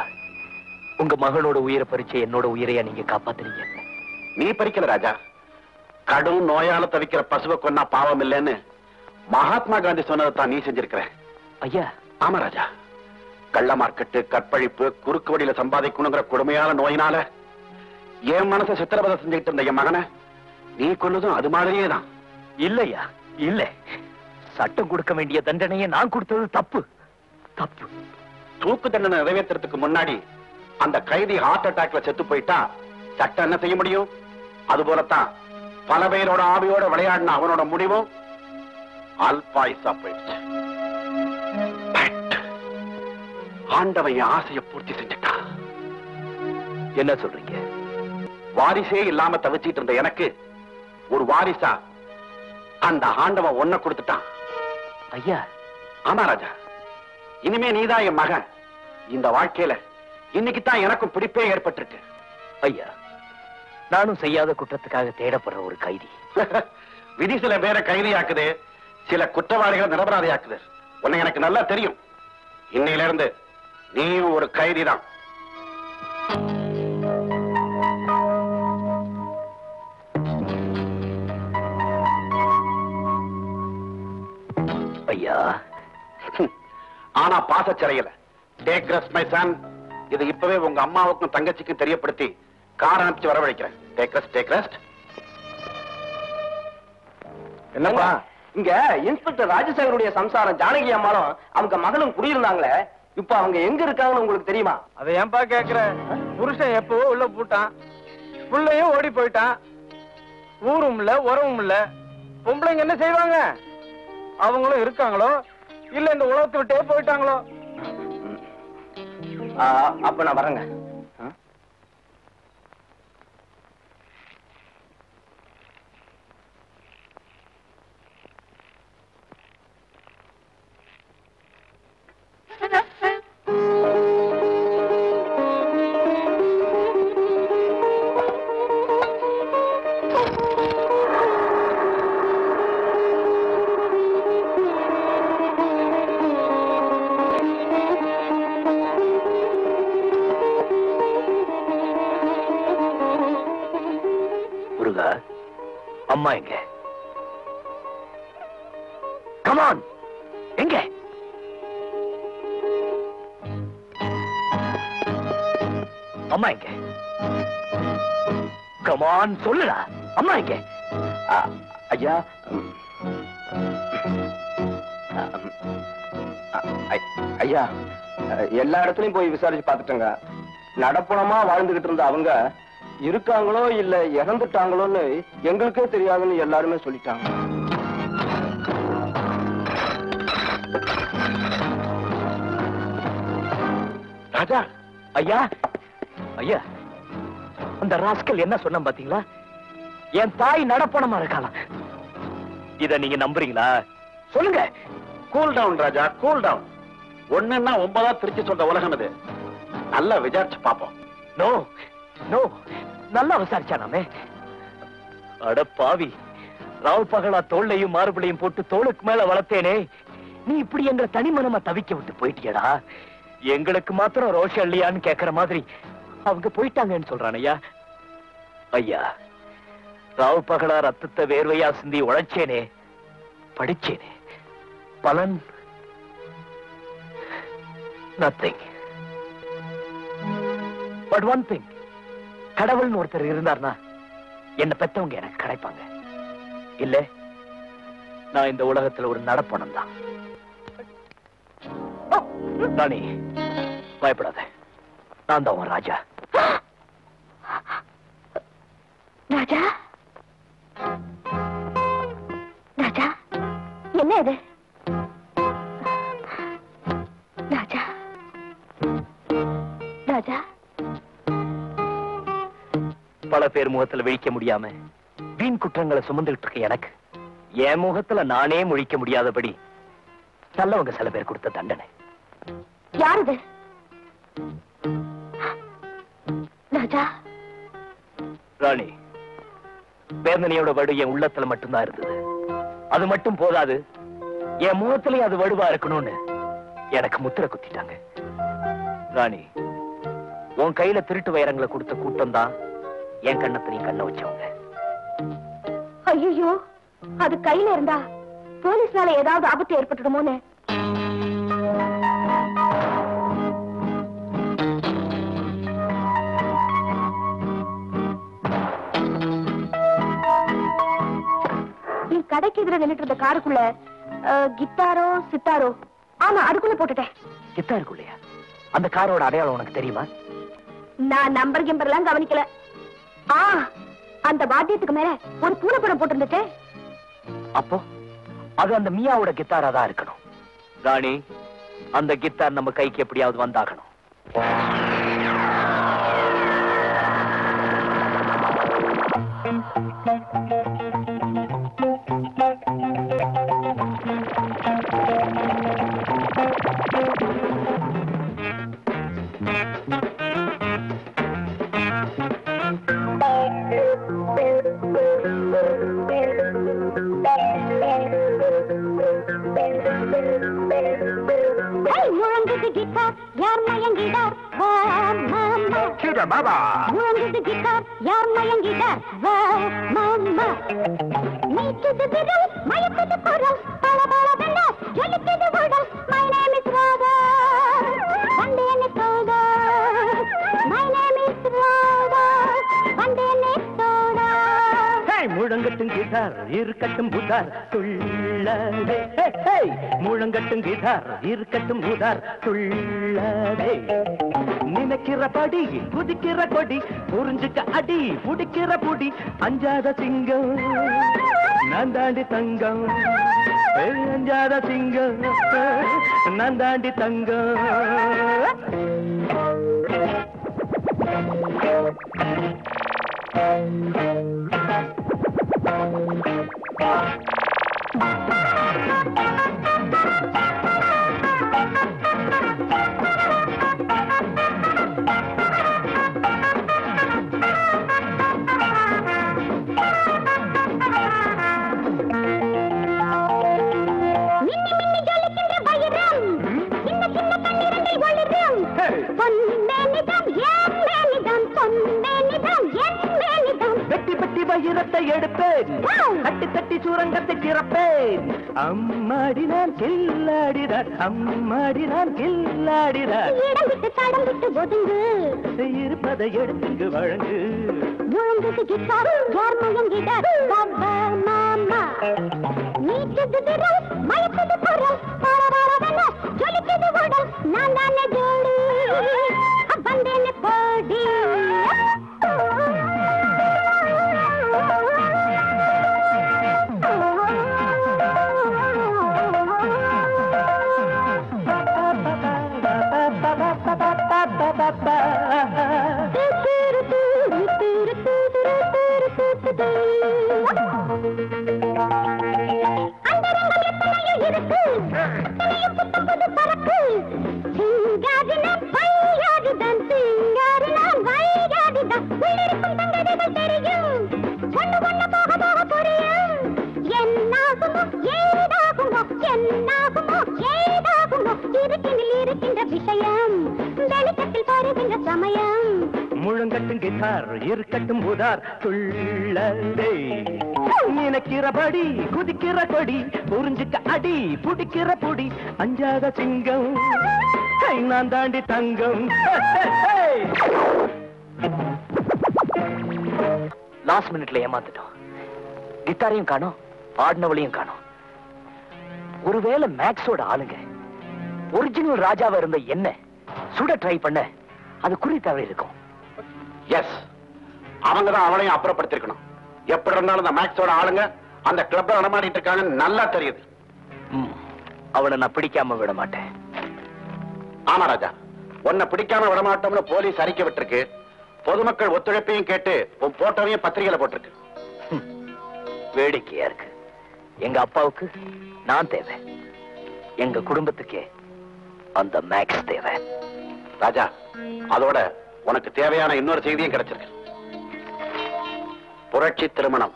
உங்க மகளோட உயிரை பறிச்சு என்னோட உயிரையா நீங்க காப்பாத்துறீங்க? நீ பறிக்கல ராஜா. கடும் நோயால தவிக்கிற பசுவை கொன்னா பாவம் இல்லைன்னு மகாத்மா காந்தி சொன்னதான் நீ செஞ்சிருக்கிற. ஐயா. ஆமா ராஜா. கள்ள மார்க்கெட்டு, கற்பழிப்பு, குறுக்கு வழியில சம்பாதிக்கணுங்கிற கொடுமையான நோயினால என் மனசை சித்திரவதை செஞ்சுக்கிட்டு இருந்த என் மகனை நீ கொன்னதும் அது மாதிரியே தான். இல்லையா, இல்ல. சட்டம் கொடுக்க வேண்டிய தண்டனையை நான் கொடுத்தது தப்பு. தப்பு. தூக்கு தண்டனை நிறைவேற்றுறதுக்கு முன்னாடி அந்த கைதி ஹார்ட் அட்டாக்ல செத்து போயிட்டா சட்டம் என்ன செய்ய முடியும்? அது போலத்தான் பல பேரோட ஆவியோட விளையாடின அவனோட முடிவும் அல்பாயுசா போயிடுச்சு. ஆண்டவன் என் ஆசையை பூர்த்தி செஞ்சுட்டா. என்ன சொல்றீங்க? வாரிசே இல்லாம தவிச்சிட்டு இருந்த எனக்கு ஒரு வாரிசா அந்த ஆண்டவன் ஒன்ன கொடுத்துட்டான். ஐயா. ஆமா ராஜா. இனிமே நீதான் என் மகன். இந்த வாழ்க்கையில இன்னைக்குத்தான் எனக்கும் பிடிப்பே ஏற்பட்டிருக்கு. ஐயா, நானும் செய்யாத குற்றத்துக்காக தேடப்படுற ஒரு கைதி. விதி சில பேரை கைதியாக்குது, சில குற்றவாளிகளை நிரபராதியாக்குது. உன்னை எனக்கு நல்லா தெரியும். இன்னையில இருந்து நீயும் ஒரு கைதி தான். ஐயா, ஆனா பாசச்சிறையில டேக் ரெஸ்ட் மை சன். இது இப்பவே உங்க அம்மாவுக்கும் தங்கச்சிக்கும் தெரியப்படுத்தி கார் அனுப்பிச்சு வரவழைக்கிறேன். Take rest, take rest. என்னப்பா இங்க இன்ஸ்பெக்டர் ராஜசேகருடைய சம்சாரம் ஜானகி அம்மாளும் அவங்க மகளும் குடியிருந்தாங்களே, இப்ப அவங்க எங்க இருக்காங்கன்னு உங்களுக்கு தெரியுமா? அதை ஏன்பா கேக்குற? புருஷன் எப்பவோ உள்ள போட்டான், புள்ளையும் ஓடி போயிட்டான். ஊரும் இல்ல உறவும் இல்ல. பொம்பளைங்க என்ன செய்வாங்க? அவங்களும் இருக்காங்களோ இல்ல இந்த உலகத்தை விட்டே போயிட்டாங்களோ? அப்ப நான் வரேங்க. அம்மா எங்க? கமான், எங்க? அம்மா எங்க? கமான் சொல்லுடா, அம்மா எங்க? ஐயா, ஐயா எல்லா இடத்துலயும் போய் விசாரிச்சு பார்த்துட்டேங்க. நடப்பணமா வாழ்ந்துகிட்டு இருந்த அவங்க இருக்காங்களோ இல்ல இறந்துட்டாங்களோன்னு எங்களுக்கே தெரியாதுன்னு எல்லாருமே சொல்லிட்டாங்க. ராஜா, ஐயா ஐயா, அந்த ராஸ்கல் என்ன சொன்ன பாத்தீங்களா? என் தாய் நடப்பணமா இருக்கலாம். இத நீங்க நம்புறீங்களா? சொல்லுங்க. கூல் டவுன் ராஜா, கூல் டவுன். ஒண்ணுன்னா 9 திருச்சி சொல்ற உலகம் இது. நல்லா விசாரிச்சு பாப்போம். நோ நோ, நல்லா விசாரிச்சானாமே. அட பாவி, ராவ் பகலா தோல்லையும் மார்பிளையும் போட்டு தோளுக்கு மேல வளர்த்தேனே, நீ இப்படி எங்களை தனிமனமா தவிக்க விட்டு போயிட்டியடா. எங்களுக்கு மாத்திரம் ரோஷம் இல்லையான்னு கேக்குற மாதிரி அவங்க போயிட்டாங்கன்னு சொல்றான். ஐயா ஐயா, ராவ் பகலா ரத்தத்தை வேர்வையா சிந்தி உழைச்சேனே, படிச்சேனே, பலன் நத்திங். பட் ஒன் திங், கடவுள்னு ஒருத்தர் இருந்தார்னா என்ன பெத்தவங்க எனக்கு கிடைப்பாங்க. இல்ல, நான் இந்த உலகத்துல ஒரு நடப்பணம் தான். நானே, பயப்படாத, நான் தான் உன் ராஜா. ராஜா, ராஜா, என்ன இது? ராஜா, ராஜா, பல பேர் முகத்துல விழிக்க முடியாம வீண் குற்றங்களை சுமந்துகிட்டு இருக்க எனக்கு என் முகத்துல நானே முழிக்க முடியாதபடி நல்லவங்க சில பேர் கொடுத்த தண்டனை. யார் இது? ராஜா, ராணி, வேதனையோட வடு என் உள்ளத்துல மட்டும்தான் இருந்தது. அது மட்டும் போதாது, என் முகத்திலே அது வடுவா இருக்கணும்னு எனக்கு முத்திரை குத்திட்டாங்க. ராணி, உன் கையில திருட்டு வைரங்களை கொடுத்த கூட்டம் தான் என் கண்ணத்தை நீ கண்ண வச்சவங்க. ஐயோ, அது கையில இருந்தா போலீஸ்னால ஏதாவது ஆபத்து ஏற்பட்டுடுமோன்னு. நீ கடைக்கு எதிர நின்னுட்டு இருந்த காருக்குள்ள கிட்டாரோ சித்தாரோ? ஆமா, அதுக்குள்ள போட்டுட்டேன். கித்தாருக்குள்ளையா? அந்த காரோட அடையாளம் உனக்கு தெரியுமா? நான் நம்பர் கிம்பர் எல்லாம் கவனிக்கல. அந்த வாத்தியத்துக்கு மேல ஒரு பூனைப்படம் போட்டிருந்துச்சு. அப்போ அது அந்த மியாவோட கித்தாரா தான் இருக்கணும். ராணி, அந்த கித்தார் நம்ம கைக்கு எப்படியாவது வந்தாகணும். முழங்குது கிட்டார் யார் மயங்கிடார் வா மாமா பாபா முழங்குது கிட்டார் யார் மயங்கிடார் வா மாமா நீக்குது விரல் மயக்குது குரல் பல பல வெண்ண ஜொலிக்குது உடல் my name is Radha வந்தேன் சோதா my name is Radha வந்தேன் சோதா முழங்கட்டும் கிட்டார் இருக்கட்டும் புதார் துள்ளதே முழங்கட்டும் கிட்டார் இருக்கட்டும் புதார் துள்ளதே நினைக்கிறபடி குதிக்கிற கொடி புரிஞ்சுக்க அடி புடிக்கிற புடி அஞ்சாத சிங்கம் நான் தாண்டி தங்கம் அஞ்சாத சிங்கம் நான் தாண்டி தங்கம் வெட்டி வெட்டி வயிறத்தை எடுப்பேன் தட்டி தட்டி சூரங்கத்தை திறப்பேன் அம்மாடி நான் கில்லாடிதான் அம்மாடி நான் கில்லாடிதான் இடம் விட்டு தடம் விட்டு ஒதுங்கு இருப்பதை எடுத்துங்கு வழங்கு முழங்குது கிட்டார் யார் மயங்கிடார் பாபா மாமா நீக்குது விரல் மயக்குது குரல் பல பல வெண்ண ஜொலிக்குது உடல் நான் தானே ஜோடி வந்தேன் போடி முழங்கட்டும் கிட்டார் இருக்கட்டும் புதார் துள்ளதே நினைக்கிறபடி குதிக்கிற கொடி புரிஞ்சுக்க அடி புடிக்கிற புடி அஞ்சாத சிங்கம் நான் தாண்டி தங்கம் லாஸ்ட் மினிட்ல ஏமாத்துட்டோம் கிட்டாரையும் காணோம் ஆடினவளையும் காணோம் ஒருவேளை மேக்ஸோட ஆளுங்க ஒரிஜினல் ராஜாவா இருந்த என்ன சுட ட்ரை பண்ண அது குறி தவறி இருக்கும் எஸ் அவங்கதான் அவளையும் அப்புறப்படுத்திருக்கணும் எப்படி இருந்தாலும் அந்த மேக்ஸோட ஆளுங்க அந்த கிளப்ல நடமாடிட்டு இருக்காங்கன்னு நல்லா தெரியுது அவளை நான் பிடிக்காம விட மாட்டேன் ஆமா ராஜா உன்னை பிடிக்காம விட மாட்டோம்னு போலீஸ் அறிக்கை விட்டுருக்கு பொதுமக்கள் ஒத்துழைப்பையும் கேட்டு உன் போட்டோவையும் பத்திரிகையில போட்டிருக்கு வேடிக்கையா இருக்கு எங்க அப்பாவுக்கு நான் தேவை எங்க குடும்பத்துக்கே அந்த மேக்ஸ் தேவை ராஜா அதோட உனக்கு தேவையான இன்னொரு செய்தியும் கிடைச்சிருக்கு புரட்சி திருமணம்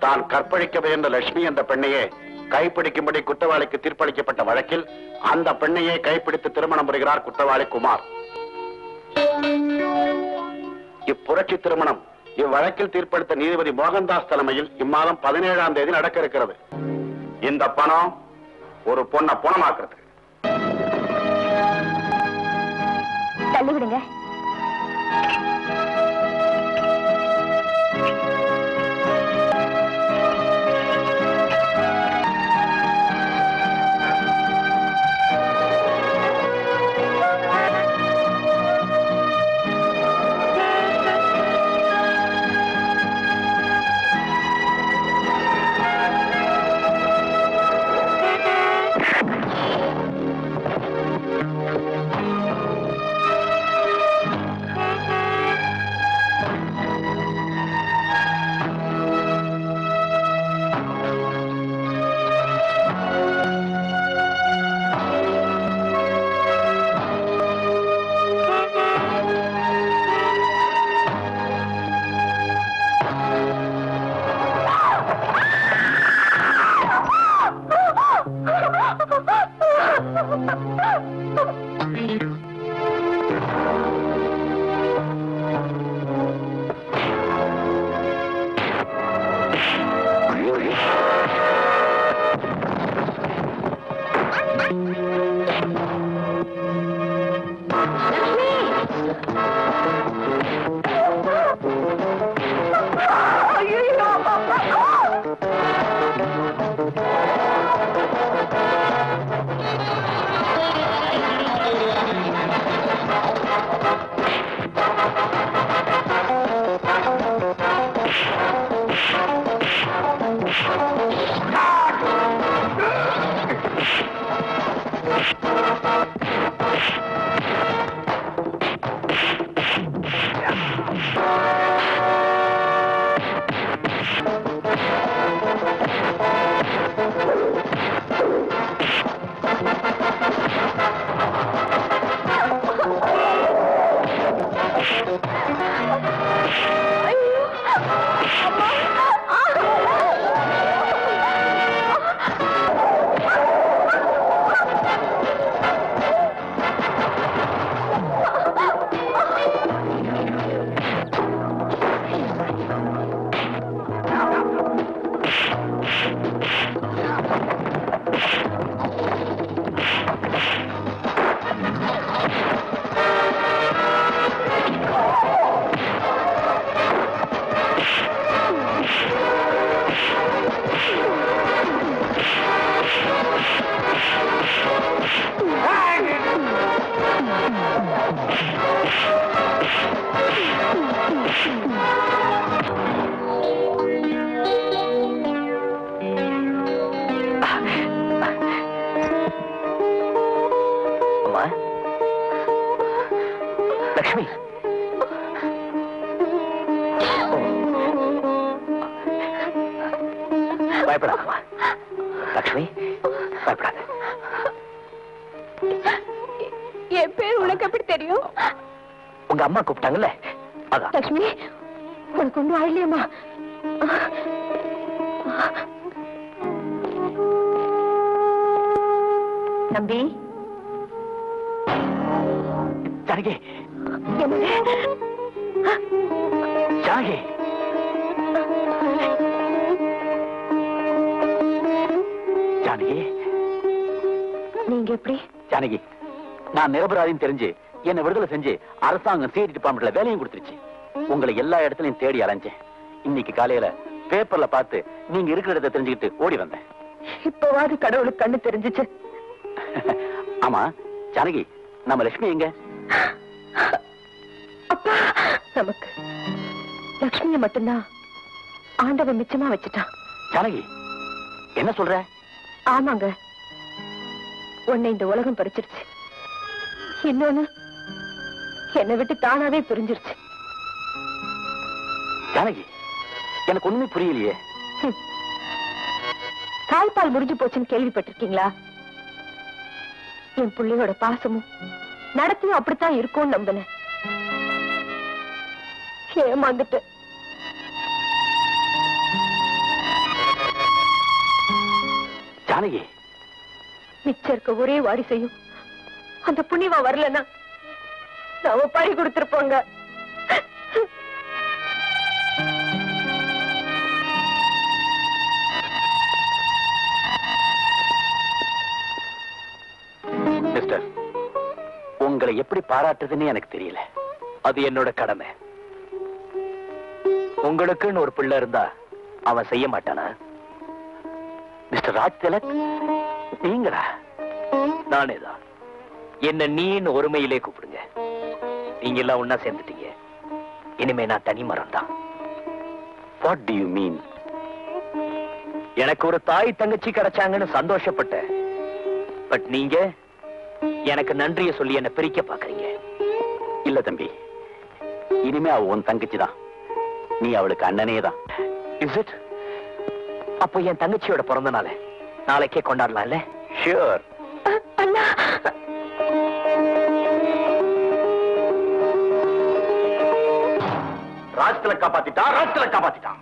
தான் கற்பழிக்க முயன்ற லட்சுமி என்ற பெண்ணையே கைப்பிடிக்கும்படி குற்றவாளிக்கு தீர்ப்பளிக்கப்பட்ட வழக்கில் அந்த பெண்ணையே கைப்பிடித்து திருமணம் புரிகிறார் குற்றவாளி குமார். இப்புரட்சி திருமணம் இவ்வழக்கில் தீர்ப்பளித்த நீதிபதி மோகன்தாஸ் தலைமையில் இம்மாதம் 17ஆம் தேதி நடக்க இருக்கிறது. இந்த பணம் ஒரு பொண்ணை பணமாக்குறது. தள்ளிவிடுங்க. லக்ஷ்மி, பயப்படாதம்மா. லக்ஷ்மி, பயப்படாத. என் பேர் உனக்கு எப்படி தெரியும்? உங்க அம்மா கூப்பிட்டாங்கல்ல, அதான். லக்ஷ்மி, உனக்கு ஒன்றும் ஆயில்லையம்மா? தம்பி, ஜானகி, என்னது? ஜானகி, ஜானகி, நீங்க எப்படி? ஜானகி, நான் நிரபராதின்னு தெரிஞ்சு என்ன விடுதலை செஞ்சு அரசாங்கம் சிஐடி டிபார்ட்மெண்ட்ல வேலையும் கொடுத்துருச்சு. உங்களை எல்லா இடத்துலயும் தேடி அலைஞ்சேன். இன்னைக்கு காலையில பேப்பர்ல பார்த்து நீங்க இருக்கிற இடத்தை தெரிஞ்சுக்கிட்டு ஓடி வந்தேன். இப்பவாது கடவுளுக்கு கண்ணு தெரிஞ்சிச்சு. ஆமா ஜானகி, நம்ம லட்சுமி எங்க? அப்பா, நமக்கு லட்சுமிய மட்டும்தான் ஆண்டவன் மிச்சமா வச்சுட்டான். ஜானகி, என்ன சொல்ற? ஆமாங்க, உன்னை இந்த உலகம் பறிச்சிருச்சு. இன்னொன்னு என்னை விட்டு தானாவே பிரிஞ்சிருச்சு. ஜானகி, எனக்கு ஒண்ணுமே புரியலையே. தாய்ப்பால் முடிஞ்சு போச்சுன்னு கேள்விப்பட்டிருக்கீங்களா? என் பிள்ளையோட பாசமும் நடத்தியும் அப்படித்தான் இருக்கும்னு நம்பினேன். ஏமாந்துட்டு ஜானகி, மிச்சம் இருக்க ஒரே வாரிசையும் அந்த புண்ணியவா வரலன்னா நாம பறி கொடுத்திருப்போங்க. மிஸ்டர், உங்களை எப்படி பாராட்டுறதுன்னு எனக்கு தெரியல. அது என்னோட கடமை. உங்களுக்குன்னு ஒரு பிள்ளை இருந்தா அவன் செய்ய மாட்டானா? மிஸ்டர் ராஜ் திலக், நீங்களா? நானேதான். என்ன நீன்னு ஒருமையிலே கூப்பிடுங்க. நீங்க எல்லாம் ஒன்னா சேர்ந்துட்டீங்க. இனிமே நான் தனி மரம் தான். What to you mean? எனக்கு ஒரு தாய் தங்கச்சி கிடைச்சாங்கன்னு சந்தோஷப்பட்டேன். பட் நீங்க எனக்கு நன்றியை சொல்லி என்ன பிரிக்க பாக்குறீங்க. இல்ல தம்பி, இனிமே அவ உன் தங்கச்சி தான். நீ அவளுக்கு அண்ணனே தான். Is it? அப்போ என் தங்கச்சியோட பிறந்த நாளை நாளைக்கே கொண்டாடலாம்ல? ஷூர். அண்ணா, ராஜ் திலக் காப்பாத்திட்டான், ராஜ் திலக் காப்பாத்திட்டான்.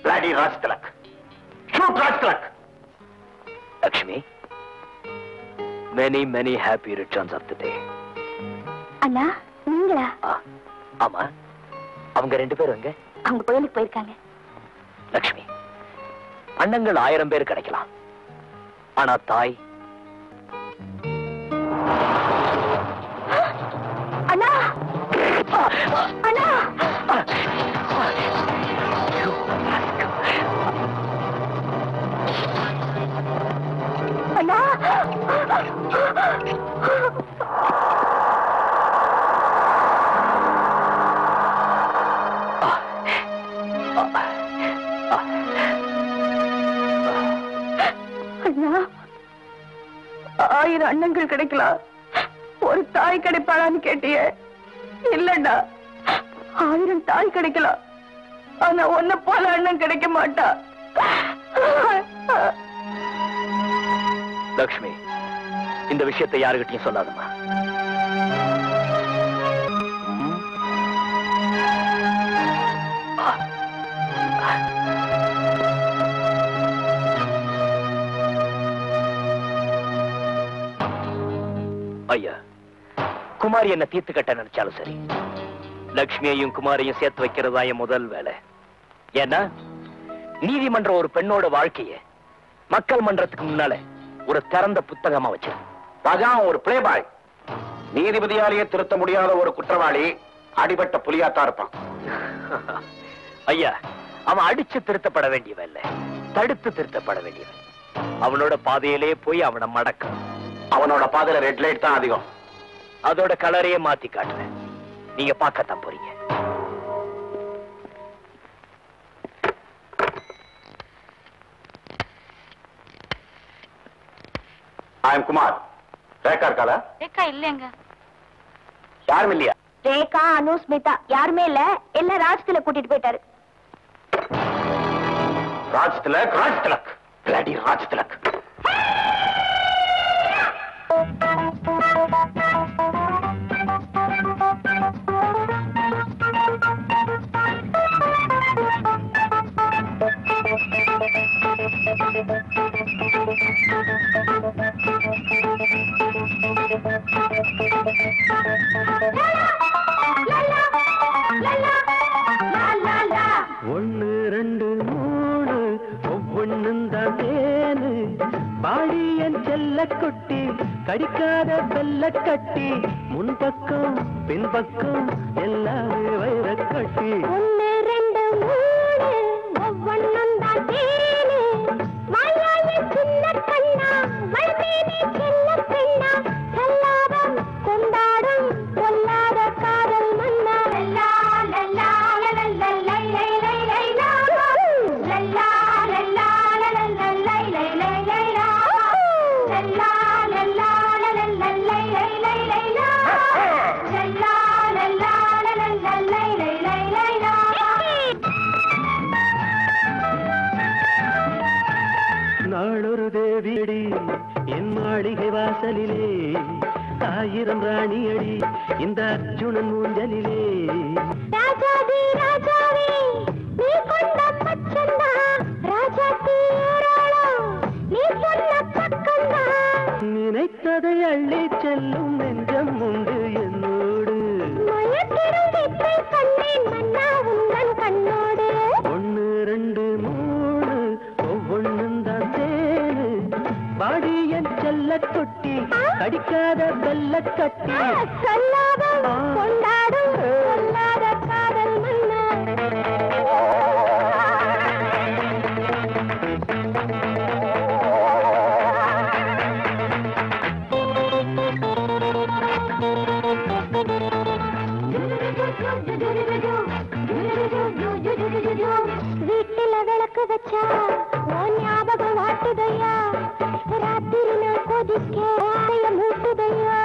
Bloody Raj Tilak. Shoot Raj Tilak. Lakshmi, many happy returns of the day. அண்ணா நீங்களா? ஆமா, அவங்க 2 பேரும் எங்க? அவங்க கோயிலுக்கு போயிருக்காங்க. லட்சுமி, அண்ணங்கள் 1000 பேர் கிடைக்கலாம், ஆனா தாய் அண்ணா அண்ணா அண்ணா அண்ணா, 1000 அண்ணங்கள் கிடைக்கலாம், ஒரு தாய் கிடைப்பாளான்னு கேட்டியே? இல்லண்டா, 1000 தாய் கிடைக்கலாம், ஆனா ஒன்ன போல அண்ணன் கிடைக்க மாட்டா. லட்சுமி, இந்த விஷயத்தை யாருகிட்டையும் சொல்லாதம்மா. ஐயா, குமாரி என்ன தீர்த்து கட்ட நினைச்சாலும் சரி, லட்சுமியையும் குமாரியும் சேர்த்து வைக்கிறதா என் முதல் வேலை. ஏன்னா நீதிமன்றம் ஒரு பெண்ணோட வாழ்க்கைய மக்கள் மன்றத்துக்கு முன்னால ஒரு திறந்த புத்தகமா வச்சு ராஜாவும் ஒரு பிளே பாய், நீதிபதியாலேயே திருத்த முடியாத ஒரு குற்றவாளி அடிபட்ட புலியாத்தான் இருப்பான். ஐயா, அவன் அடிச்சு திருத்தப்பட வேண்டியவன் இல்ல, தடுத்து திருத்தப்பட வேண்டியவன். அவனோட பாதையிலே போய் அவனை மடக்க. அவனோட பாதையில ரெட் லைட் தான் அதிகம். அதோட கலரையே மாத்தி காட்டுறேன், நீங்க பார்க்கத்தான் போறீங்க. I am Kumar. ரேகா இருக்காளா? ரேகா இல்லங்க. யாரும் இல்லையா? ரேகா, அனு, ஸ்மிதா யாருமே இல்ல, எல்லாம் ராஜ்தில கூட்டிட்டு போயிட்டாரு. ராஜ் திலக், ராஜ் திலக், பிளடி ராஜ் திலக். ஒன்னு 2 3 ஒவ்வொன்னும் தான் தேனு, பாடியன் செல்ல குட்டி, கடிக்காத வெள்ள கட்டி, முன்பக்கம் பின்பக்கம் எல்லாமே வைர கட்டி. 1 2 3 ஒவ்வொன்னும் தான் தேனு, மாயாய சின்ன கண்ணா, மல்மேனி செல்ல பெண்ணா, சல்லாபம் கொண்டாடும் பொல்லாத காதல் மன்னா. லல்லா லல்லா லல்லா லை லை லை லை லா, லல்லா லல்லா லல்லா லை லை லை லை லா, லல்லா லல்லா லல்லா லை லை லை லை லா, லல்லா லல்லா லல்லா லை லை லை லை லா. நாளொரு தேவியடி என் மாளிகை வாசலிலே, 1000 ராணியடி இந்த அர்ஜுனன் ஊஞ்சலிலே. ராஜாதி ராஜாவே நீ கொண்ட பச்சந்தா, ராஜாத்தி ஏராளம் நீ சொன்ன பக்கந்தா. நினைத்ததை அள்ளி செல்லும் நெஞ்சம் உண்டு என்னோடு, மயக்கிடும் வித்தை கண்டேன் மன்னா உந்தன் கண்ணோடு. 1 2 3 ஒவ்வொன்னும் தான் தேனு, பாடியன் செல்ல கொட்டி, கடிக்காத வெள்ள கட்டி, சொல்லாதம் கொண்டாடும் சொல்லாத காதல் மன்னா. வீட்டில விளக்கு வச்சா உன் ஞாபகம் வாட்டுதையா, ராத்திரி நான் கொதிக்க மூட்டுதையா.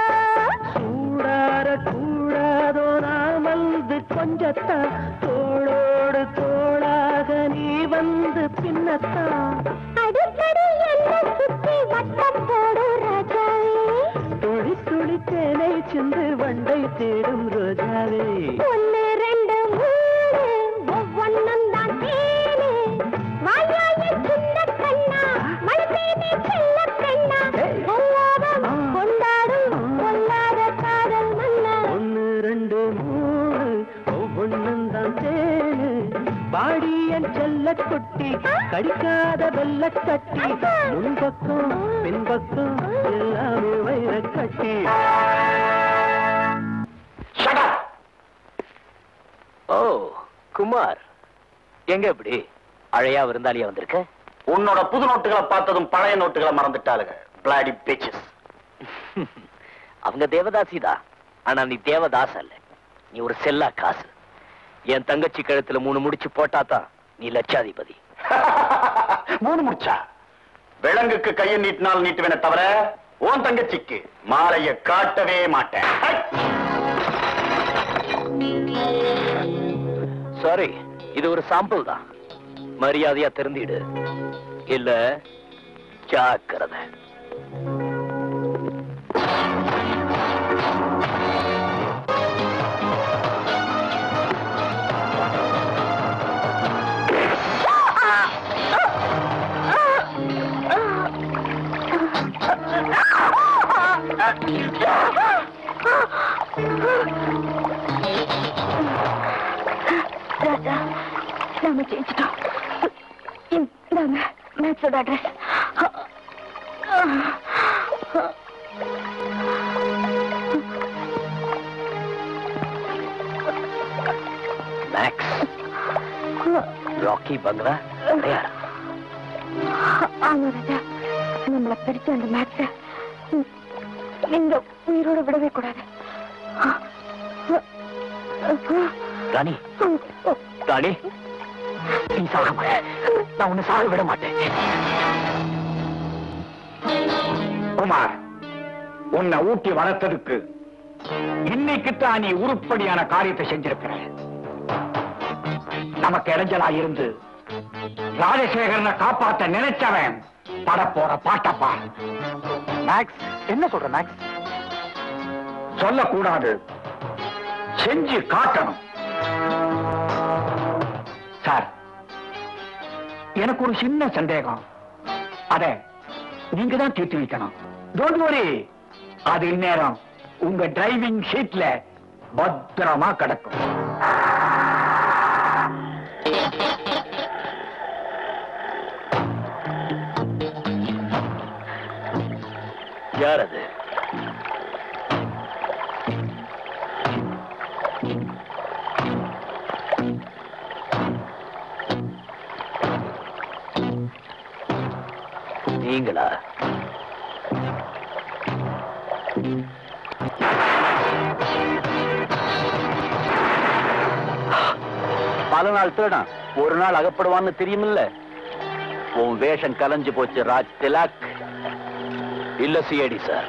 சூடார கூடாதோ நான் வந்து கொஞ்சத்தான், தோளோடு தோளாக நீ வந்து பின்னத்தான். அடிக்கடி என்ன சுத்தி வட்டம் போடும் ராஜாவே, துளி துளி தேனை சிந்து வண்டை தேடும் ரோஜாவே. 1 2 3 ஒவ்வொன்னும் தான் தேனு, மாயாய சின்ன கண்ணா, மல்மேனி செல்ல பெண்ணா, சொல்லாதம் மூணு ஒவ்வொன்னுந்தான் தேனு பாடி என் செல்ல குட்டி கடிக்காத வெள்ள கட்டி முன்பக்கம் பின்பக்கம் எல்லாமே வைர கட்டி. ஓ குமார், எங்க இப்படி அழையா விருந்தாளியா வந்திருக்க? உன்னோட புது நோட்டுகளை பார்த்ததும் பழைய நோட்டுகளை மறந்துட்டாளுங்க. Bloody patches. அவங்க தேவதாசி தான், ஆனா நீ தேவதாஸ் அல்ல. நீ ஒரு செல்லா காசு. என் தங்கச்சி கழுத்துல 3 முடிச்சு போட்டாதான் நீ லட்சாதிபதி. 3 முடிச்சா? விலங்குக்கு கையை நீட்டினால் நீட்டுவேனே தவிர உன் தங்கச்சிக்கு மாலைய காட்டவே மாட்டேன். சாரி, இது ஒரு சாம்பிள் தான். மரியாதையா தெரிந்திடு, இல்ல ஜாக்கிரதை. ராஜா, நாம ஜெயிச்சிட்டோம். இந்தாங்க மேக்ஸோட அட்ரஸ். மேக்ஸ், ராக்கி பங்களா அடையாளம். ஆமா ராஜா, நம்மளை பிரிச்ச அந்த மேக்ஸ நீங்க உயிரோட விடவே கூடாது. ராணி, ராணி, நீ சாக மாட்டேன். நான் உன்னை சாக விட மாட்டேன். குமார், உன்னை ஊட்டி வளர்த்ததுக்கு இன்னைக்குத்தான் நீ உருப்படியான காரியத்தை செஞ்சிருக்கிற. நமக்கு இடைஞ்சலா இருந்து ராஜசேகரனை காப்பாற்ற நினைச்சவன் பட போற பாட்டப்பா. மேக்ஸ், என்ன சொல்ற மேக்ஸ்? சொல்லக்கூடாது, செஞ்சு காட்டணும். சார், எனக்கு ஒரு சின்ன சந்தேகம். அத நீங்க தான் தீர்த்து வைக்கணும். டோன்ட் வரி, அது இந்நேரம் உங்க டிரைவிங் சீட்ல பத்திரமா கிடக்கும். யார் அது? நீங்களா? பல நாள் திருடன் ஒரு நாள் அகப்படுவான்னு தெரியுமில்ல. உன் வேஷம் கலைஞ்சு போச்சு ராஜ் திலக். இல்ல சிஐடி சார்,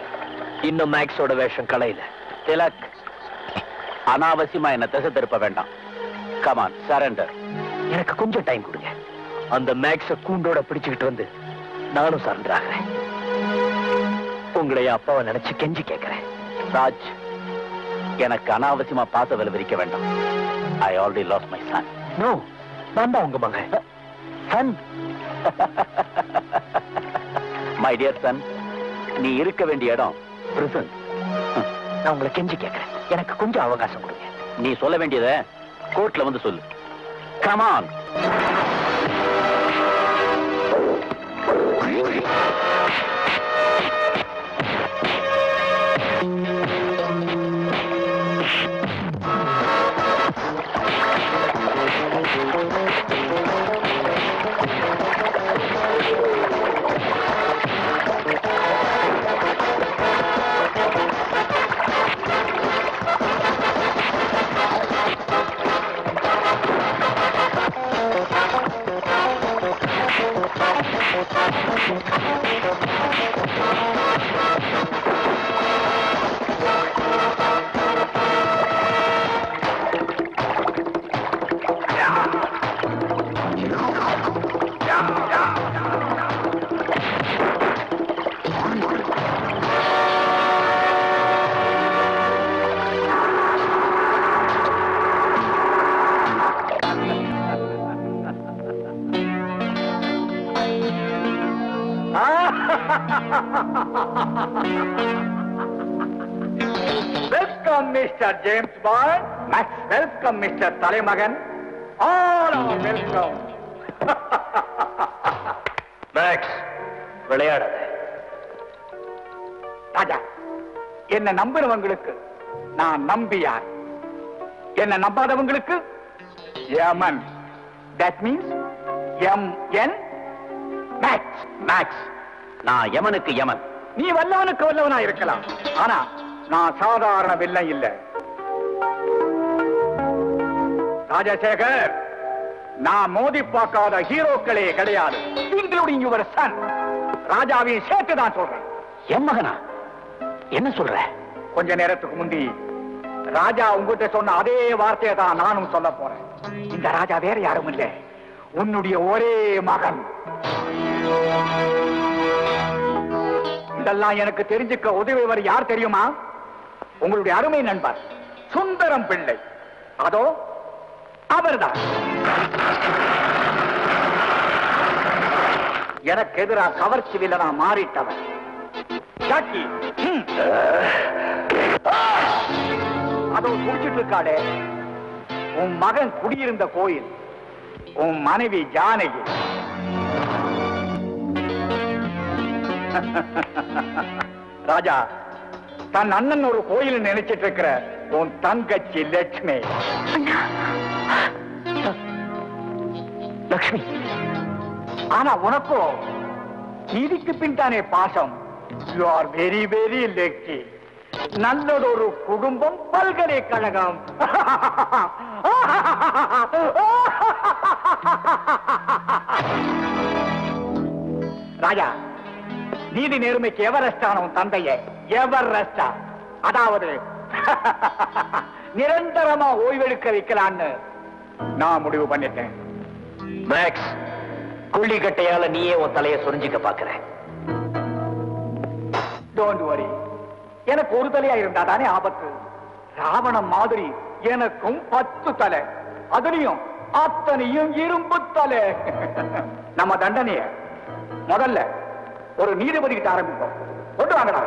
இன்னும் மேக்ஸோட வேஷம் கலையில. திலக், அனாவசியமா என்ன திசை திருப்ப வேண்டாம். Come on, surrender. எனக்கு கொஞ்சம் டைம் கொடுங்க. அந்த மேக்ஸ கூண்டோட பிடிச்சுக்கிட்டு வந்து நானும் சரண்டர் ஆகிறேன். உங்களைய அப்பாவை நினைச்சு கெஞ்சி கேட்கிறேன். ராஜ், எனக்கு அனாவசியமா பாசவலை விரிக்க வேண்டாம். I already lost my son. No, நான் தான் உங்க மகன். சன், மை டியர் சன், நீ இருக்க வேண்டிய இடம் பிரிசன். நான் உங்களை கெஞ்சி கேட்கிறேன், எனக்கு கொஞ்சம் அவகாசம் கொடுங்க. நீ சொல்ல வேண்டியதை கோர்ட்ல வந்து சொல்லு. Come on. Thank you. Welcome mister James Bond. Welcome mister Thalaimagan. All are welcome. Max, விளையாட ராஜா, என்ன நம்புறவங்களுக்கு நான் நம்பியார், என்ன நம்பாதவங்களுக்கு யமன். That means MN. Max. Max, நான் யமனுக்கு யமன். நீ வல்லவனுக்கு வல்லவனா இருக்கலாம், ஆனா நான் சாதாரண வில்லை இல்ல. ராஜசேகர், நான் மோதி பார்க்காத ஹீரோக்களே கிடையாது, இன்க்ளூடிங் யுவர் சன். ராஜாவின் சேர்த்து தான் சொல்றேன். என் மகனா? என்ன சொல்ற? கொஞ்ச நேரத்துக்கு முந்தி ராஜா உங்ககிட்ட சொன்ன அதே வார்த்தையை தான் நானும் சொல்ல போறேன். இந்த ராஜா வேற யாரும் இல்லை, உன்னுடைய ஒரே மகன். இதெல்லாம் எனக்கு தெரிஞ்சுக்க உதவியவர் யார் தெரியுமா? உங்களுடைய அருமை நண்பர் சுந்தரம் பிள்ளை. அதோ அவர்தான். எனக்கு எதிராக கவர்ச்சி வில்லனா மாறிட்டவர். ஜாக்கி. அதோ குடிச்சிட்டு இருக்காடே உன் மகன் குடியிருந்த கோயில், உன் மனைவி ஜானகி. ராஜா, தன் அண்ணன் ஒரு கோயில் நினைச்சிட்டு இருக்கிற உன் தங்கச்சி லட்சுமி. லட்சுமி, ஆனா உனக்கோ நீதிக்கு பின் தானே பாசம். You are very very lucky. நல்லதொரு குடும்பம், பல்கலைக்கழகம். ராஜா, நீதி நேர்மைக்கு எவரெஸ்டான உன் தந்தைய எவரெஸ்டா, அதாவது நிரந்தரமா ஓய்வெடுக்க வைக்கலான்னு நான் முடிவு பண்ணிட்டேன். மேக்ஸ், கொள்ளிக்கட்டையால நீயே உன் தலையை சொரிஞ்சிக்க பாக்குற. டோன்ட் வரி, எனக்கு ஒரு தலையா இருந்தா தானே ஆபத்து. ராவணன் மாதிரி எனக்கும் 10 தலை, அதுலயும் அத்தனையும் இரும்பு தலை. நம்ம தண்டனைய முதல்ல ஒரு நீதிபதி கிட்ட ஆரம்பிப்போம். கொண்டு வாங்கடா.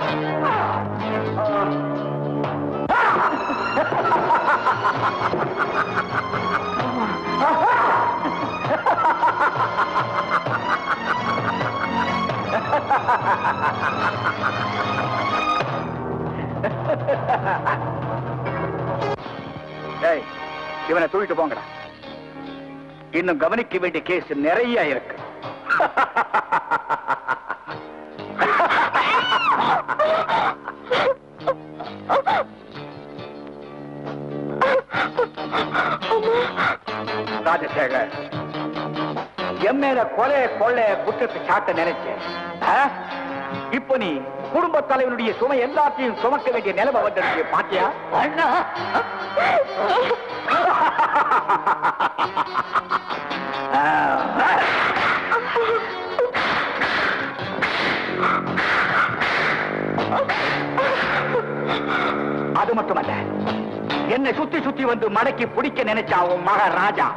இவனை தூக்கிட்டு போங்கடா. இன்னும் கவனிக்க வேண்டிய கேஸ் நிறைய இருக்கு. ராஜசேகர், என் மேல கொலை கொள்ளை குற்றத்தை சாட்ட நினைச்சேன். இப்ப நீ குடும்ப தலைவனுடைய சுமை எல்லாத்தையும் சுமக்க வேண்டிய நிலைமை வந்து பாத்தியா? அது மட்டுமல்ல, என்னை சுத்தி சுத்தி வந்து மடக்கி பிடிக்க நினைச்சா உன் மகன் ராஜா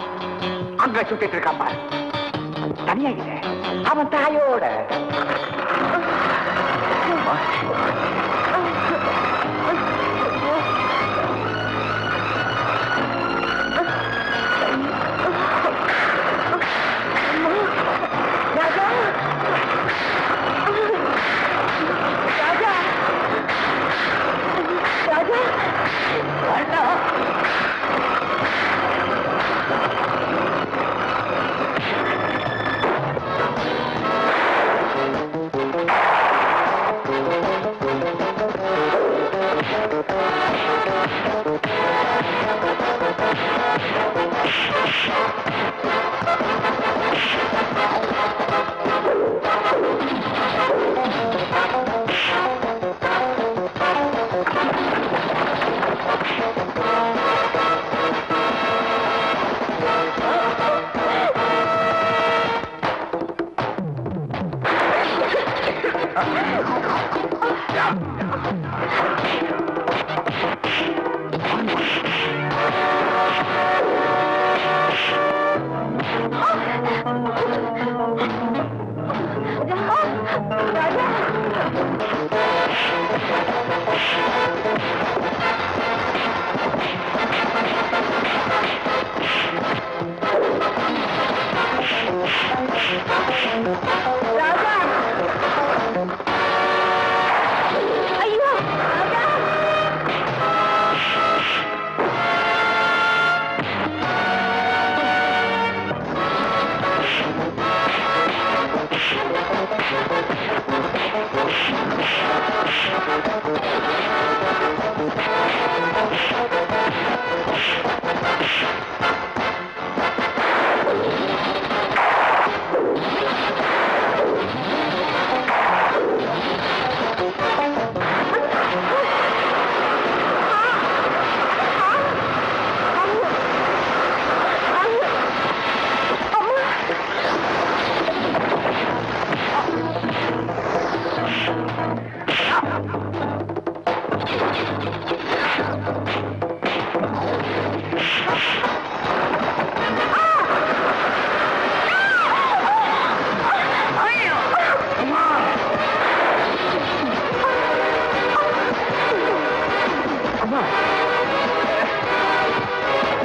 அங்க சுத்திட்டு இருக்கான் பாரு. தனியா இல்ல, அவன் தாயோட.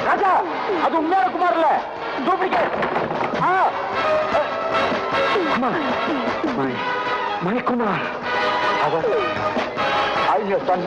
ராஜா, அது உண்மையான குமார் இல்ல, டூப்ளிகேட். மணிக்குமார், அவர் ஐயோ தன்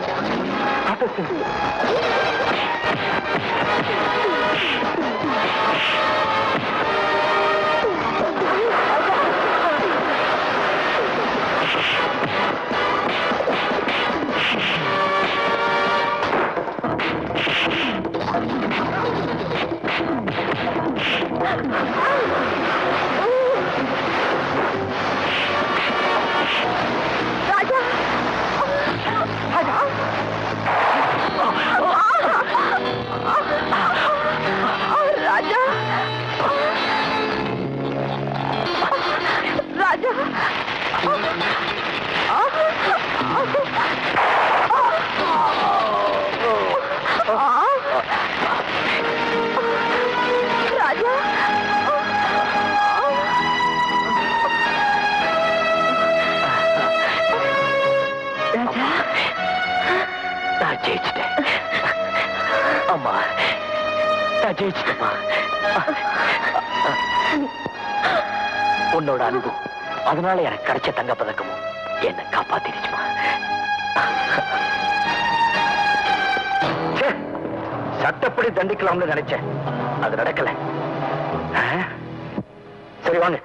ஜெயிச்சிட்டேன் அம்மா, நான் ஜெயிச்சிட்டேம்மா. உன்னோட அன்பும் அதனால எனக்கு கிடைச்ச தங்க பதக்கமும் என்னை காப்பாத்திருச்சுமா. சட்டப்படி தண்டிக்கலாம்னு நினைச்சேன், அது நடக்கல. சரி வாங்க.